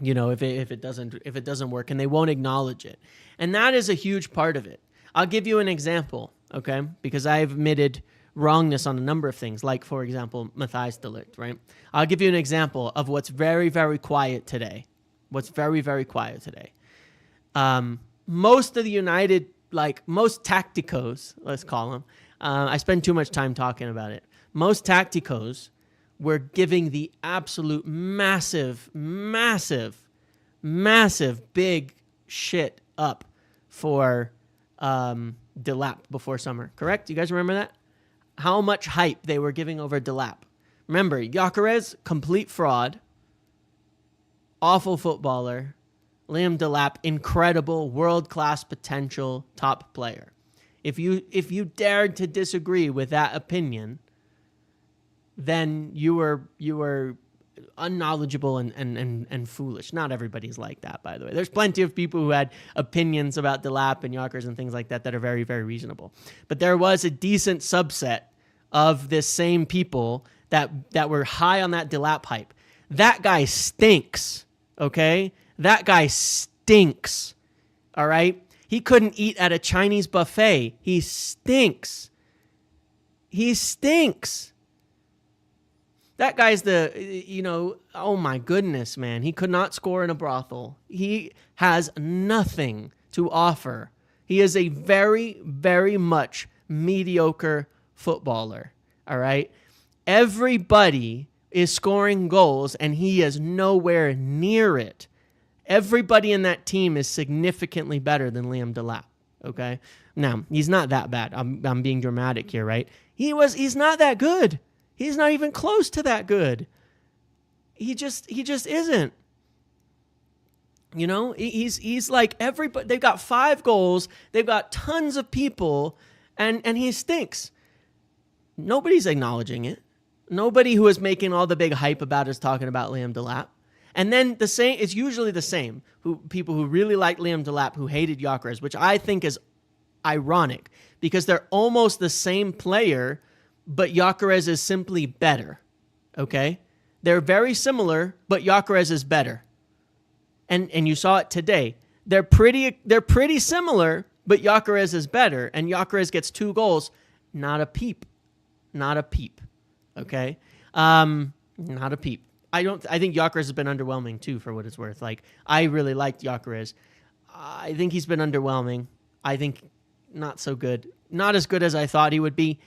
If it doesn't work, and they won't acknowledge it. And that is a huge part of it. I'll give you an example, okay? Because I've admitted wrongness on a number of things, like, for example, Matthijs de Ligt, right? I'll give you an example of what's very, very quiet today. What's very, very quiet today. Most of the United, most tacticos, let's call them, I spend too much time talking about it. Most tacticos were giving the absolute massive, big shit up for Delap before summer. Correct? You guys remember that? How much hype they were giving over Delap. Remember, Gyökeres, complete fraud, awful footballer. Liam Delap, incredible, world-class potential, top player. If you dared to disagree with that opinion, then you were unknowledgeable and foolish. Not everybody's like that, by the way. There's plenty of people who had opinions about Delap and Gyökeres and things like that that are very, very reasonable. But there was a decent subset of this same people that were high on that Delap hype. That guy stinks, okay? That guy stinks, all right? He couldn't eat at a Chinese buffet. He stinks. He stinks. That guy's oh my goodness, man. He could not score in a brothel. He has nothing to offer. He is a very, very much mediocre footballer, all right? Everybody is scoring goals, and he is nowhere near it. Everybody in that team is significantly better than Liam Delap, okay? Now, he's not that bad. I'm being dramatic here, right? He's not that good. He's not even close to that good. He just isn't. You know, he's like everybody. They've got 5 goals. They've got tons of people, and he stinks. Nobody's acknowledging it. Nobody who is making all the big hype about is talking about Liam Delap. And then the same, it's usually the same. People who really like Liam Delap who hated Gyökeres, which I think is ironic because they're almost the same player, but Gyökeres is simply better. Okay? They're very similar, but Gyökeres is better. And you saw it today. They're pretty similar, but Gyökeres is better, and Gyökeres gets 2 goals. Not a peep. Not a peep. Okay? Not a peep. I think Gyökeres has been underwhelming too, for what it's worth. Like, I really liked Gyökeres. I think he's been underwhelming. I think not so good. Not as good as I thought he would be.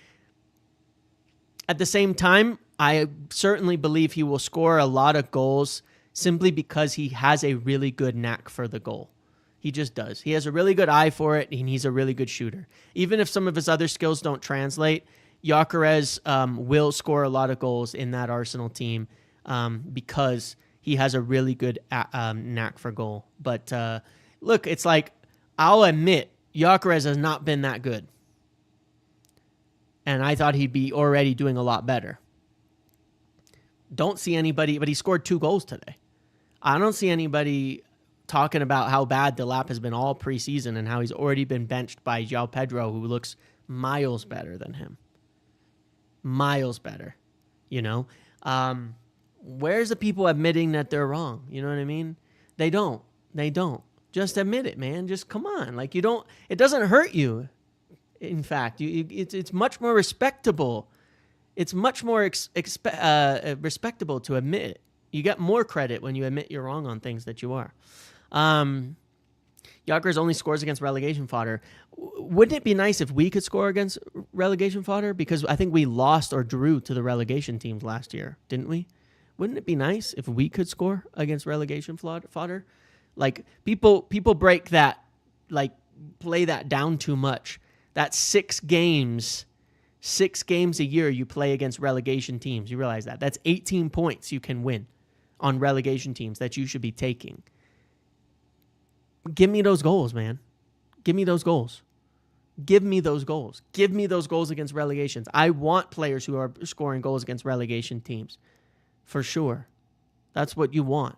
At the same time, I certainly believe he will score a lot of goals simply because he has a really good knack for the goal. He just does. He has a really good eye for it, and he's a really good shooter. Even if some of his other skills don't translate, Gyökeres will score a lot of goals in that Arsenal team because he has a really good knack for goal. But look, it's like, I'll admit, Gyökeres has not been that good. And I thought he'd be already doing a lot better. Don't see anybody, but he scored 2 goals today. I don't see anybody talking about how bad Delap has been all preseason and how he's already been benched by João Pedro, who looks miles better than him. Miles better, you know? Where's the people admitting that they're wrong? You know what I mean? They don't. Just admit it, man. Just come on. Like, it doesn't hurt you. In fact, it's much more respectable. It's much more respectable to admit it. You get more credit when you admit you're wrong on things that you are. Gyökeres only scores against relegation fodder. Wouldn't it be nice if we could score against relegation fodder? Because I think we lost or drew to the relegation teams last year, didn't we? Wouldn't it be nice if we could score against relegation fodder? Like, people break that, like, play that down too much. That's 6 games. 6 games a year you play against relegation teams. You realize that? That's 18 points you can win on relegation teams that you should be taking. Give me those goals, man. Give me those goals. Give me those goals. Give me those goals against relegations. I want players who are scoring goals against relegation teams. For sure. That's what you want.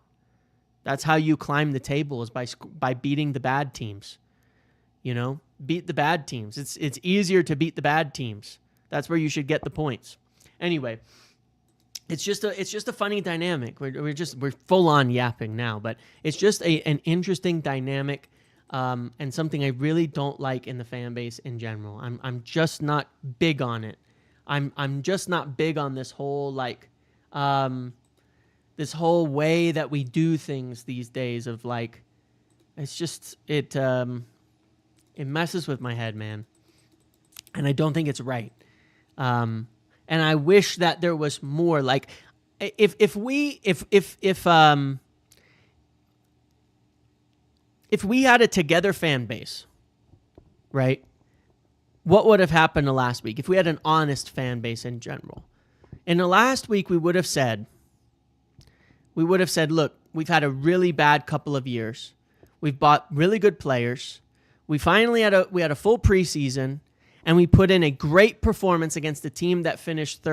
That's how you climb the table, is by beating the bad teams. You know? Beat the bad teams. It's easier to beat the bad teams. That's where you should get the points. Anyway, it's just a funny dynamic. We're full on yapping now, but it's just an interesting dynamic, and something I really don't like in the fan base in general. I'm just not big on it. I'm just not big on this whole this whole way that we do things these days of like, it's just it messes with my head, man, and I don't think it's right. And I wish that there was more. Like, if we had a together fan base, right? What would have happened to last week if we had an honest fan base in general? In the last week, we would have said, look, we've had a really bad couple of years. We've bought really good players. We finally had a full preseason, and we put in a great performance against a team that finished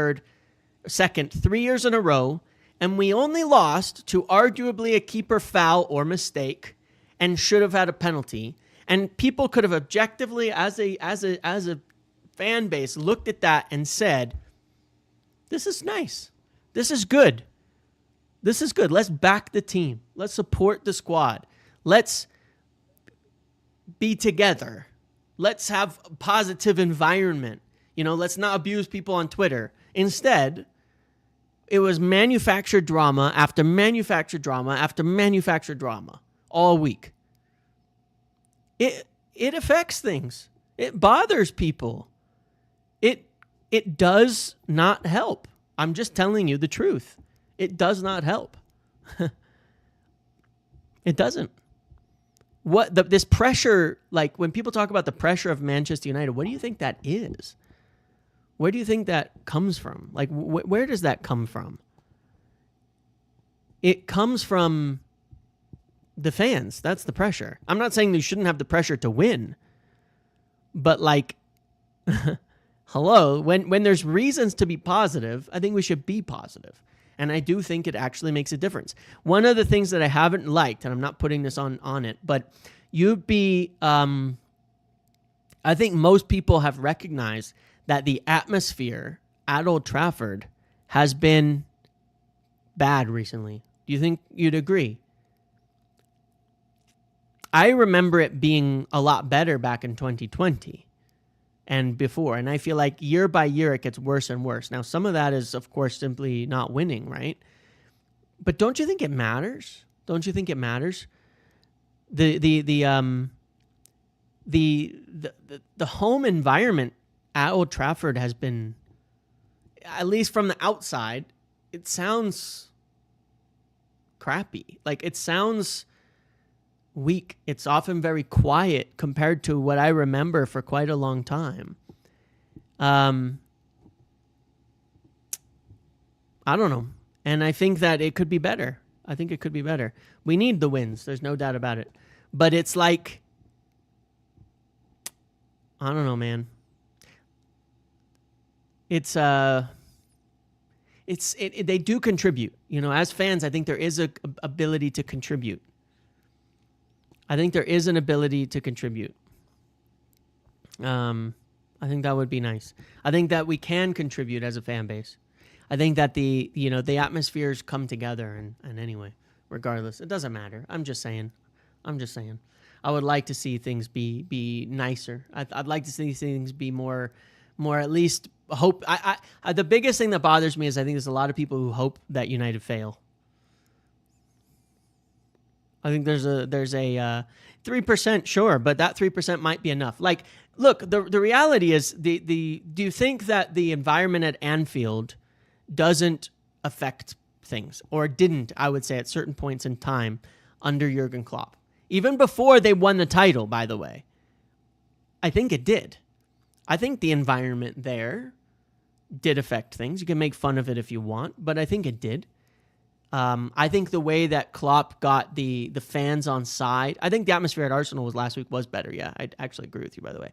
second 3 years in a row, and we only lost to arguably a keeper foul or mistake, and should have had a penalty. And people could have objectively, as a fan base, looked at that and said, "This is nice. This is good. This is good. Let's back the team. Let's support the squad. Let's be together. Let's have a positive environment. Let's not abuse people on Twitter." Instead, it was manufactured drama after manufactured drama after manufactured drama all week. It affects things. It bothers people. It does not help. I'm just telling you the truth. It does not help. It doesn't. This pressure, like when people talk about the pressure of Manchester United, what do you think that is? Where do you think that comes from? Like, where does that come from? It comes from the fans. That's the pressure. I'm not saying you shouldn't have the pressure to win, but like, hello, when there's reasons to be positive, I think we should be positive. And I do think it actually makes a difference. One of the things that I haven't liked, and I'm not putting this on it, but I think most people have recognized that the atmosphere at Old Trafford has been bad recently. Do you think you'd agree? I remember it being a lot better back in 2020 and before. And I feel like year by year it gets worse and worse. Now, some of that is, of course, simply not winning, right? But don't you think it matters? Don't you think it matters? The home environment at Old Trafford has been, at least from the outside, it sounds crappy. Like, it sounds weak. It's often very quiet compared to what I remember for quite a long time. I don't know. And I think that it could be better. I think it could be better. We need the wins. There's no doubt about it. But it's like, I don't know, man. They do contribute. As fans, I think there is a ability to contribute. I think there is an ability to contribute. I think that would be nice. I think that we can contribute as a fan base. I think that the atmospheres come together, and anyway, regardless, it doesn't matter. I'm just saying. I would like to see things be nicer. I'd like to see things be more at least hope. The biggest thing that bothers me is I think there's a lot of people who hope that United fail. I think there's a 3%, sure, but that 3% might be enough. Like, look, the reality is, do you think that the environment at Anfield doesn't affect things, or didn't, I would say, at certain points in time under Jurgen Klopp? Even before they won the title, by the way. I think it did. I think the environment there did affect things. You can make fun of it if you want, but I think it did. I think the way that Klopp got the fans on side, I think the atmosphere at Arsenal last week was better. Yeah, I actually agree with you, by the way.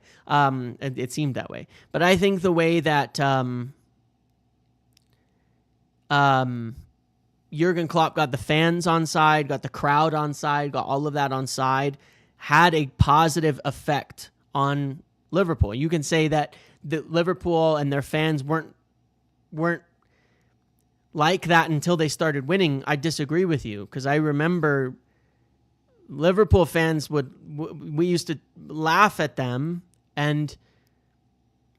It seemed that way. But I think the way that Jurgen Klopp got the fans on side, got the crowd on side, got all of that on side, had a positive effect on Liverpool. You can say that the Liverpool and their fans weren't like that until they started winning. I disagree with you, because I remember Liverpool fans we used to laugh at them, and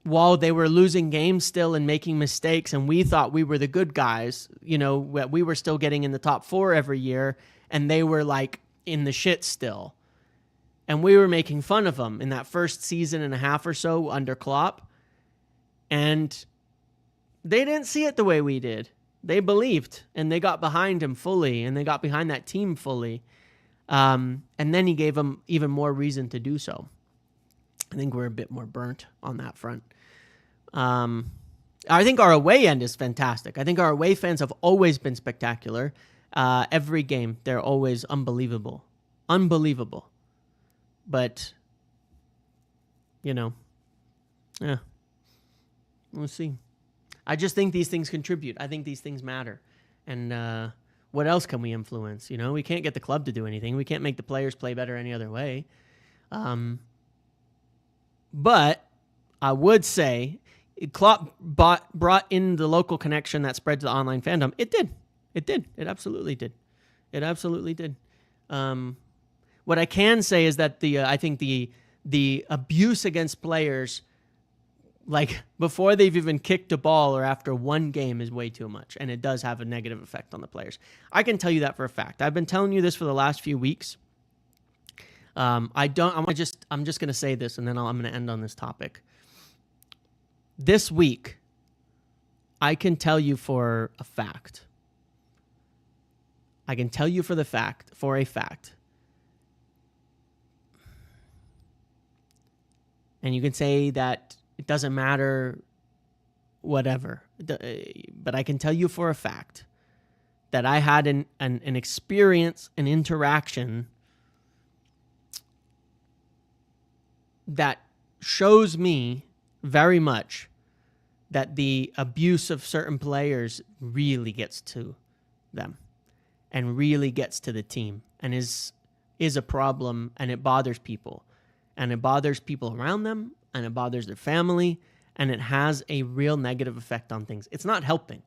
while they were losing games still and making mistakes, and we thought we were the good guys, we were still getting in the top 4 every year, and they were like in the shit still. And we were making fun of them in that first season and a half or so under Klopp. And they didn't see it the way we did. They believed, and they got behind him fully, and they got behind that team fully. And then he gave them even more reason to do so. I think we're a bit more burnt on that front. I think our away end is fantastic. I think our away fans have always been spectacular. Every game, they're always unbelievable. Unbelievable. But, yeah, we'll see. I just think these things contribute. I think these things matter. And what else can we influence? We can't get the club to do anything. We can't make the players play better any other way. But I would say Klopp brought in the local connection that spread to the online fandom. It did. It absolutely did. It absolutely did. What I can say is that I think the abuse against players, like before they've even kicked a ball or after one game, is way too much, and it does have a negative effect on the players. I can tell you that for a fact. I've been telling you this for the last few weeks. I'm just going to say this, and then I'm going to end on this topic. This week, I can tell you for a fact. And you can say that it doesn't matter, whatever. But I can tell you for a fact that I had an experience, an interaction that shows me very much that the abuse of certain players really gets to them and really gets to the team and is a problem, and it bothers people. And it bothers people around them, and it bothers their family, and it has a real negative effect on things. It's not helping.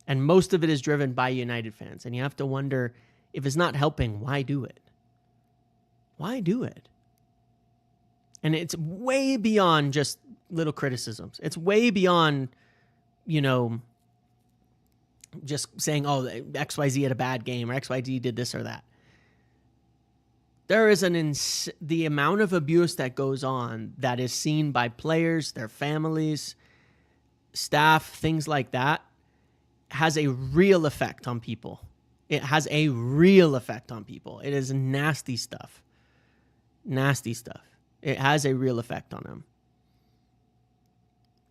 And most of it is driven by United fans. And you have to wonder, if it's not helping, why do it? Why do it? And it's way beyond just little criticisms. It's way beyond, just saying, oh, XYZ had a bad game or XYZ did this or that. There is the amount of abuse that goes on that is seen by players, their families, staff, things like that, has a real effect on people. It has a real effect on people. It is nasty stuff. Nasty stuff. It has a real effect on them.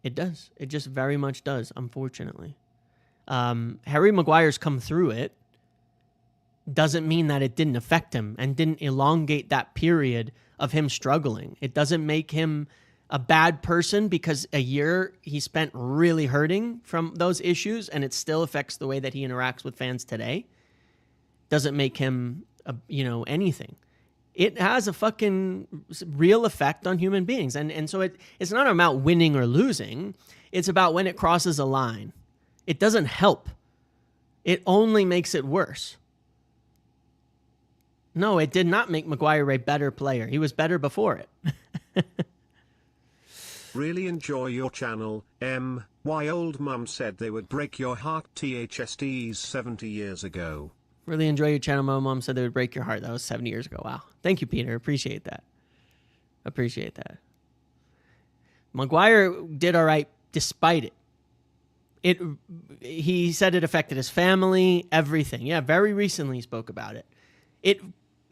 It does. It just very much does, unfortunately. Harry Maguire's come through it. Doesn't mean that it didn't affect him and didn't elongate that period of him struggling. It doesn't make him a bad person because a year he spent really hurting from those issues, and it still affects the way that he interacts with fans today. Doesn't make him, anything. It has a fucking real effect on human beings. And so it's not about winning or losing. It's about when it crosses a line. It doesn't help. It only makes it worse. No, it did not make Maguire a better player. He was better before it. Really enjoy your channel, My old mum said they would break your heart. THSTs 70 years ago. Really enjoy your channel. My mom said they would break your heart. That was 70 years ago. Wow. Thank you, Peter. Appreciate that. Maguire did all right despite it. He said it affected his family, everything. Yeah, very recently he spoke about it.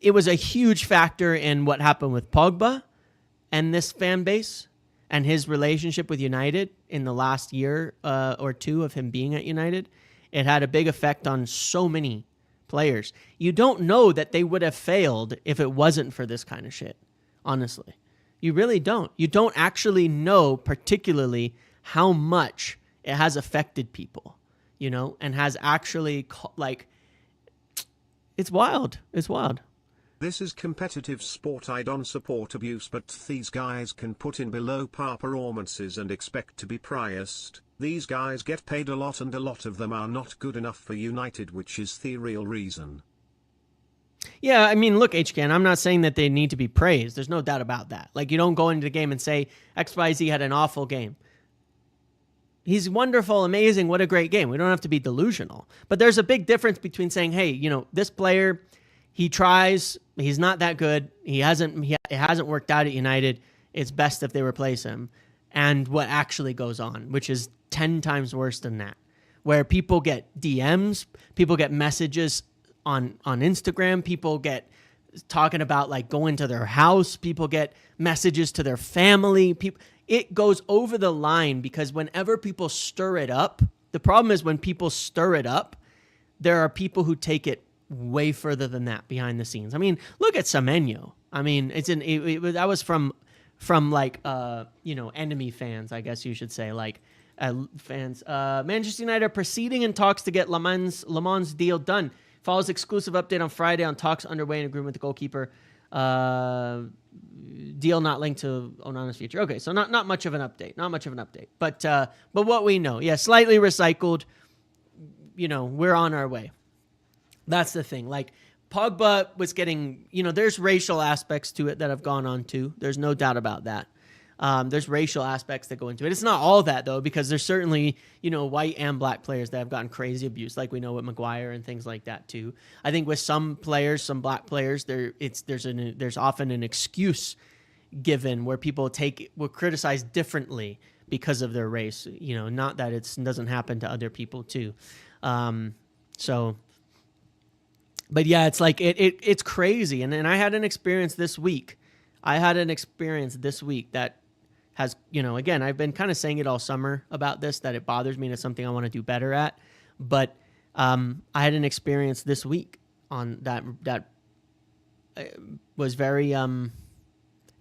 It was a huge factor in what happened with Pogba and this fan base and his relationship with United in the last year or two of him being at United. It had a big effect on so many players. You don't know that they would have failed if it wasn't for this kind of shit, honestly. You really don't. You don't actually know particularly how much it has affected people, and has actually, it's wild. It's wild. This is competitive sport. I don't support abuse, but these guys can put in below par performances and expect to be praised. These guys get paid a lot, and a lot of them are not good enough for United, which is the real reason. Yeah, I mean, look, HKN, I'm not saying that they need to be praised. There's no doubt about that. Like, you don't go into the game and say, XYZ had an awful game. He's wonderful, amazing, what a great game. We don't have to be delusional. But there's a big difference between saying, hey, this player, he tries, he's not that good, it hasn't worked out at United, it's best if they replace him, and what actually goes on, which is 10 times worse than that, where people get DMs, people get messages on Instagram, people get talking about like going to their house. People get messages to their family. It goes over the line because whenever people stir it up, the problem is when people stir it up, there are people who take it way further than that behind the scenes. I mean, look at Semenyo. I mean, that was from like enemy fans, I guess you should say, like fans. Manchester United are proceeding in talks to get Lammens deal done. Follows exclusive update on Friday on talks underway in agreement with the goalkeeper. Deal not linked to Onana's future. Okay, so not much of an update. Not much of an update. But what we know, yeah, slightly recycled. We're on our way. That's the thing. Like Pogba was getting, there's racial aspects to it that have gone on too. There's no doubt about that. There's racial aspects that go into it. It's not all that though, because there's certainly, white and black players that have gotten crazy abuse, like we know with Maguire and things like that too. I think with some players, some black players, there's often an excuse given where people were criticized differently because of their race. Not that it doesn't happen to other people too. But yeah, it's like it's crazy. And I had an experience this week. That has, again, I've been kind of saying it all summer about this, that it bothers me and it's something I want to do better at. But I had an experience this week on that was very,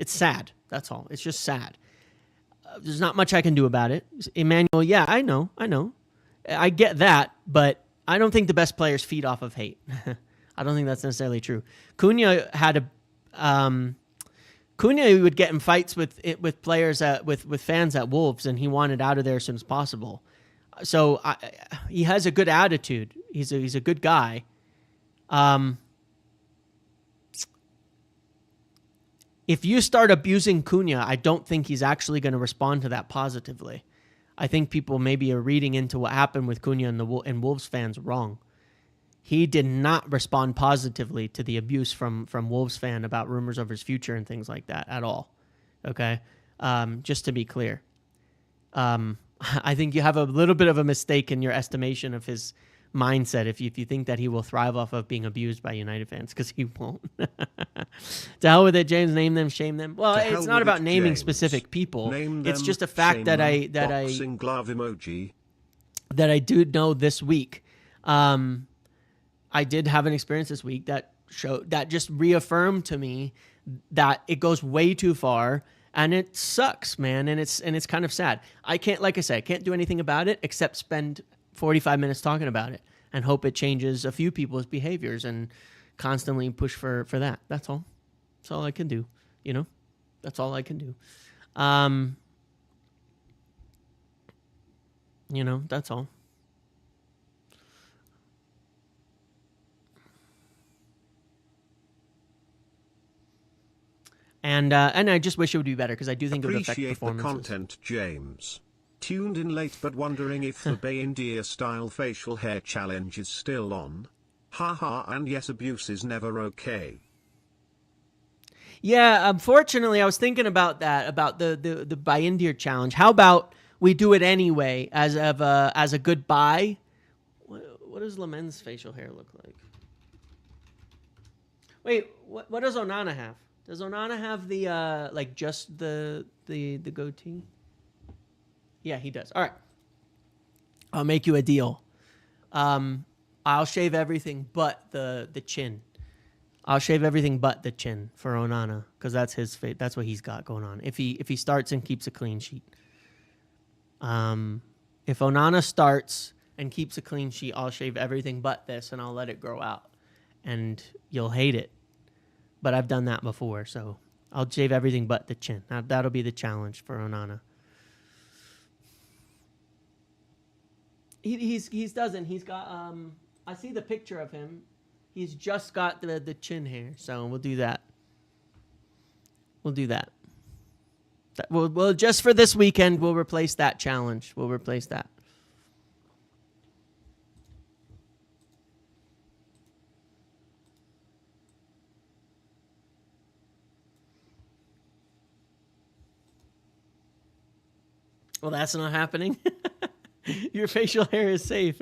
it's sad. That's all. It's just sad. There's not much I can do about it. Emmanuel, yeah, I know. I get that, but I don't think the best players feed off of hate. I don't think that's necessarily true. Cunha would get in fights with players with fans at Wolves, and he wanted out of there as soon as possible. So he has a good attitude. He's a good guy. If you start abusing Cunha, I don't think he's actually going to respond to that positively. I think people maybe are reading into what happened with Cunha and Wolves fans wrong. He did not respond positively to the abuse from Wolves fan about rumors of his future and things like that at all. Okay? Just to be clear. I think you have a little bit of a mistake in your estimation of his mindset if you think that he will thrive off of being abused by United fans, because he won't. To hell with it, James. Name them, shame them. Well, it's not about naming specific people. It's just a fact that I do know this week. I did have an experience this week that just reaffirmed to me that it goes way too far, and it sucks, man, and it's kind of sad. I can't do anything about it except spend 45 minutes talking about it and hope it changes a few people's behaviors and constantly push for that. That's all. That's all I can do. That's all I can do. That's all. And I just wish it would be better, because I do think it would affect performances. Appreciate the content, James. Tuned in late but wondering if the Bay India style facial hair challenge is still on. Haha, and yes, abuse is never okay. Yeah, unfortunately, I was thinking about that, about the Bay India challenge. How about we do it anyway as a goodbye? What does Lammens' facial hair look like? Wait, what does Onana have? Does Onana have the just the goatee? Yeah, he does. All right. I'll make you a deal. I'll shave everything but the chin. I'll shave everything but the chin for Onana, because that's his fate. That's what he's got going on. If he starts and keeps a clean sheet. If Onana starts and keeps a clean sheet, I'll shave everything but this and I'll let it grow out. And you'll hate it. But I've done that before, so I'll shave everything but the chin. Now, that'll be the challenge for Onana. He's doesn't. He's got I see the picture of him. He's just got the chin hair, so we'll do that. We'll do that. We'll just for this weekend, we'll replace that challenge. We'll replace that. Well, that's not happening. Your facial hair is safe.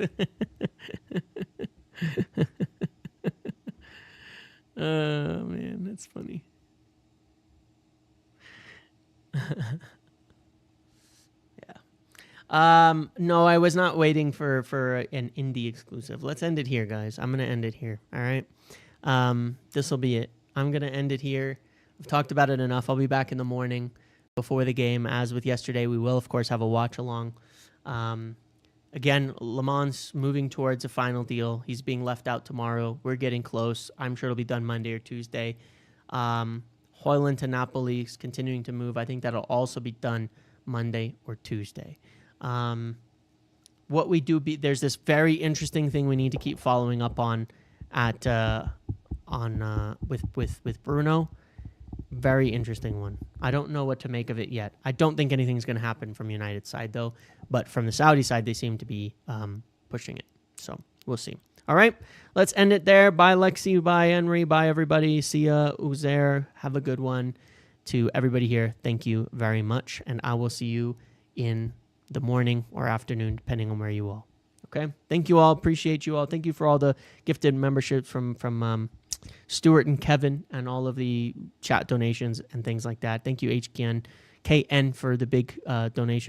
Oh man, that's funny. No, I was not waiting for an indie exclusive. Let's end it here, guys. I'm gonna end it here. All right. This will be it. I'm gonna end it here. We've talked about it enough. I'll be back in the morning before the game. As with yesterday, we will of course have a watch along. Again, Lammens moving towards a final deal. He's being left out tomorrow. We're getting close. I'm sure it'll be done Monday or Tuesday. Hojlund to Napoli is continuing to move. I think that'll also be done Monday or Tuesday. What we do there's this very interesting thing we need to keep following up on with Bruno. Very interesting one. I don't know what to make of it yet. I don't think anything's going to happen from United side though, but from the Saudi side they seem to be pushing it. So we'll see. All right, let's end it there. Bye Lexi, bye Henry, bye everybody. See ya, Uzair. Have a good one. To everybody here, thank you very much, and I will see you in the morning or afternoon, depending on where you all. Okay, thank you all. Appreciate you all. Thank you for all the gifted memberships from Stuart and Kevin, and all of the chat donations and things like that. Thank you, HKN, KN, for the big donation.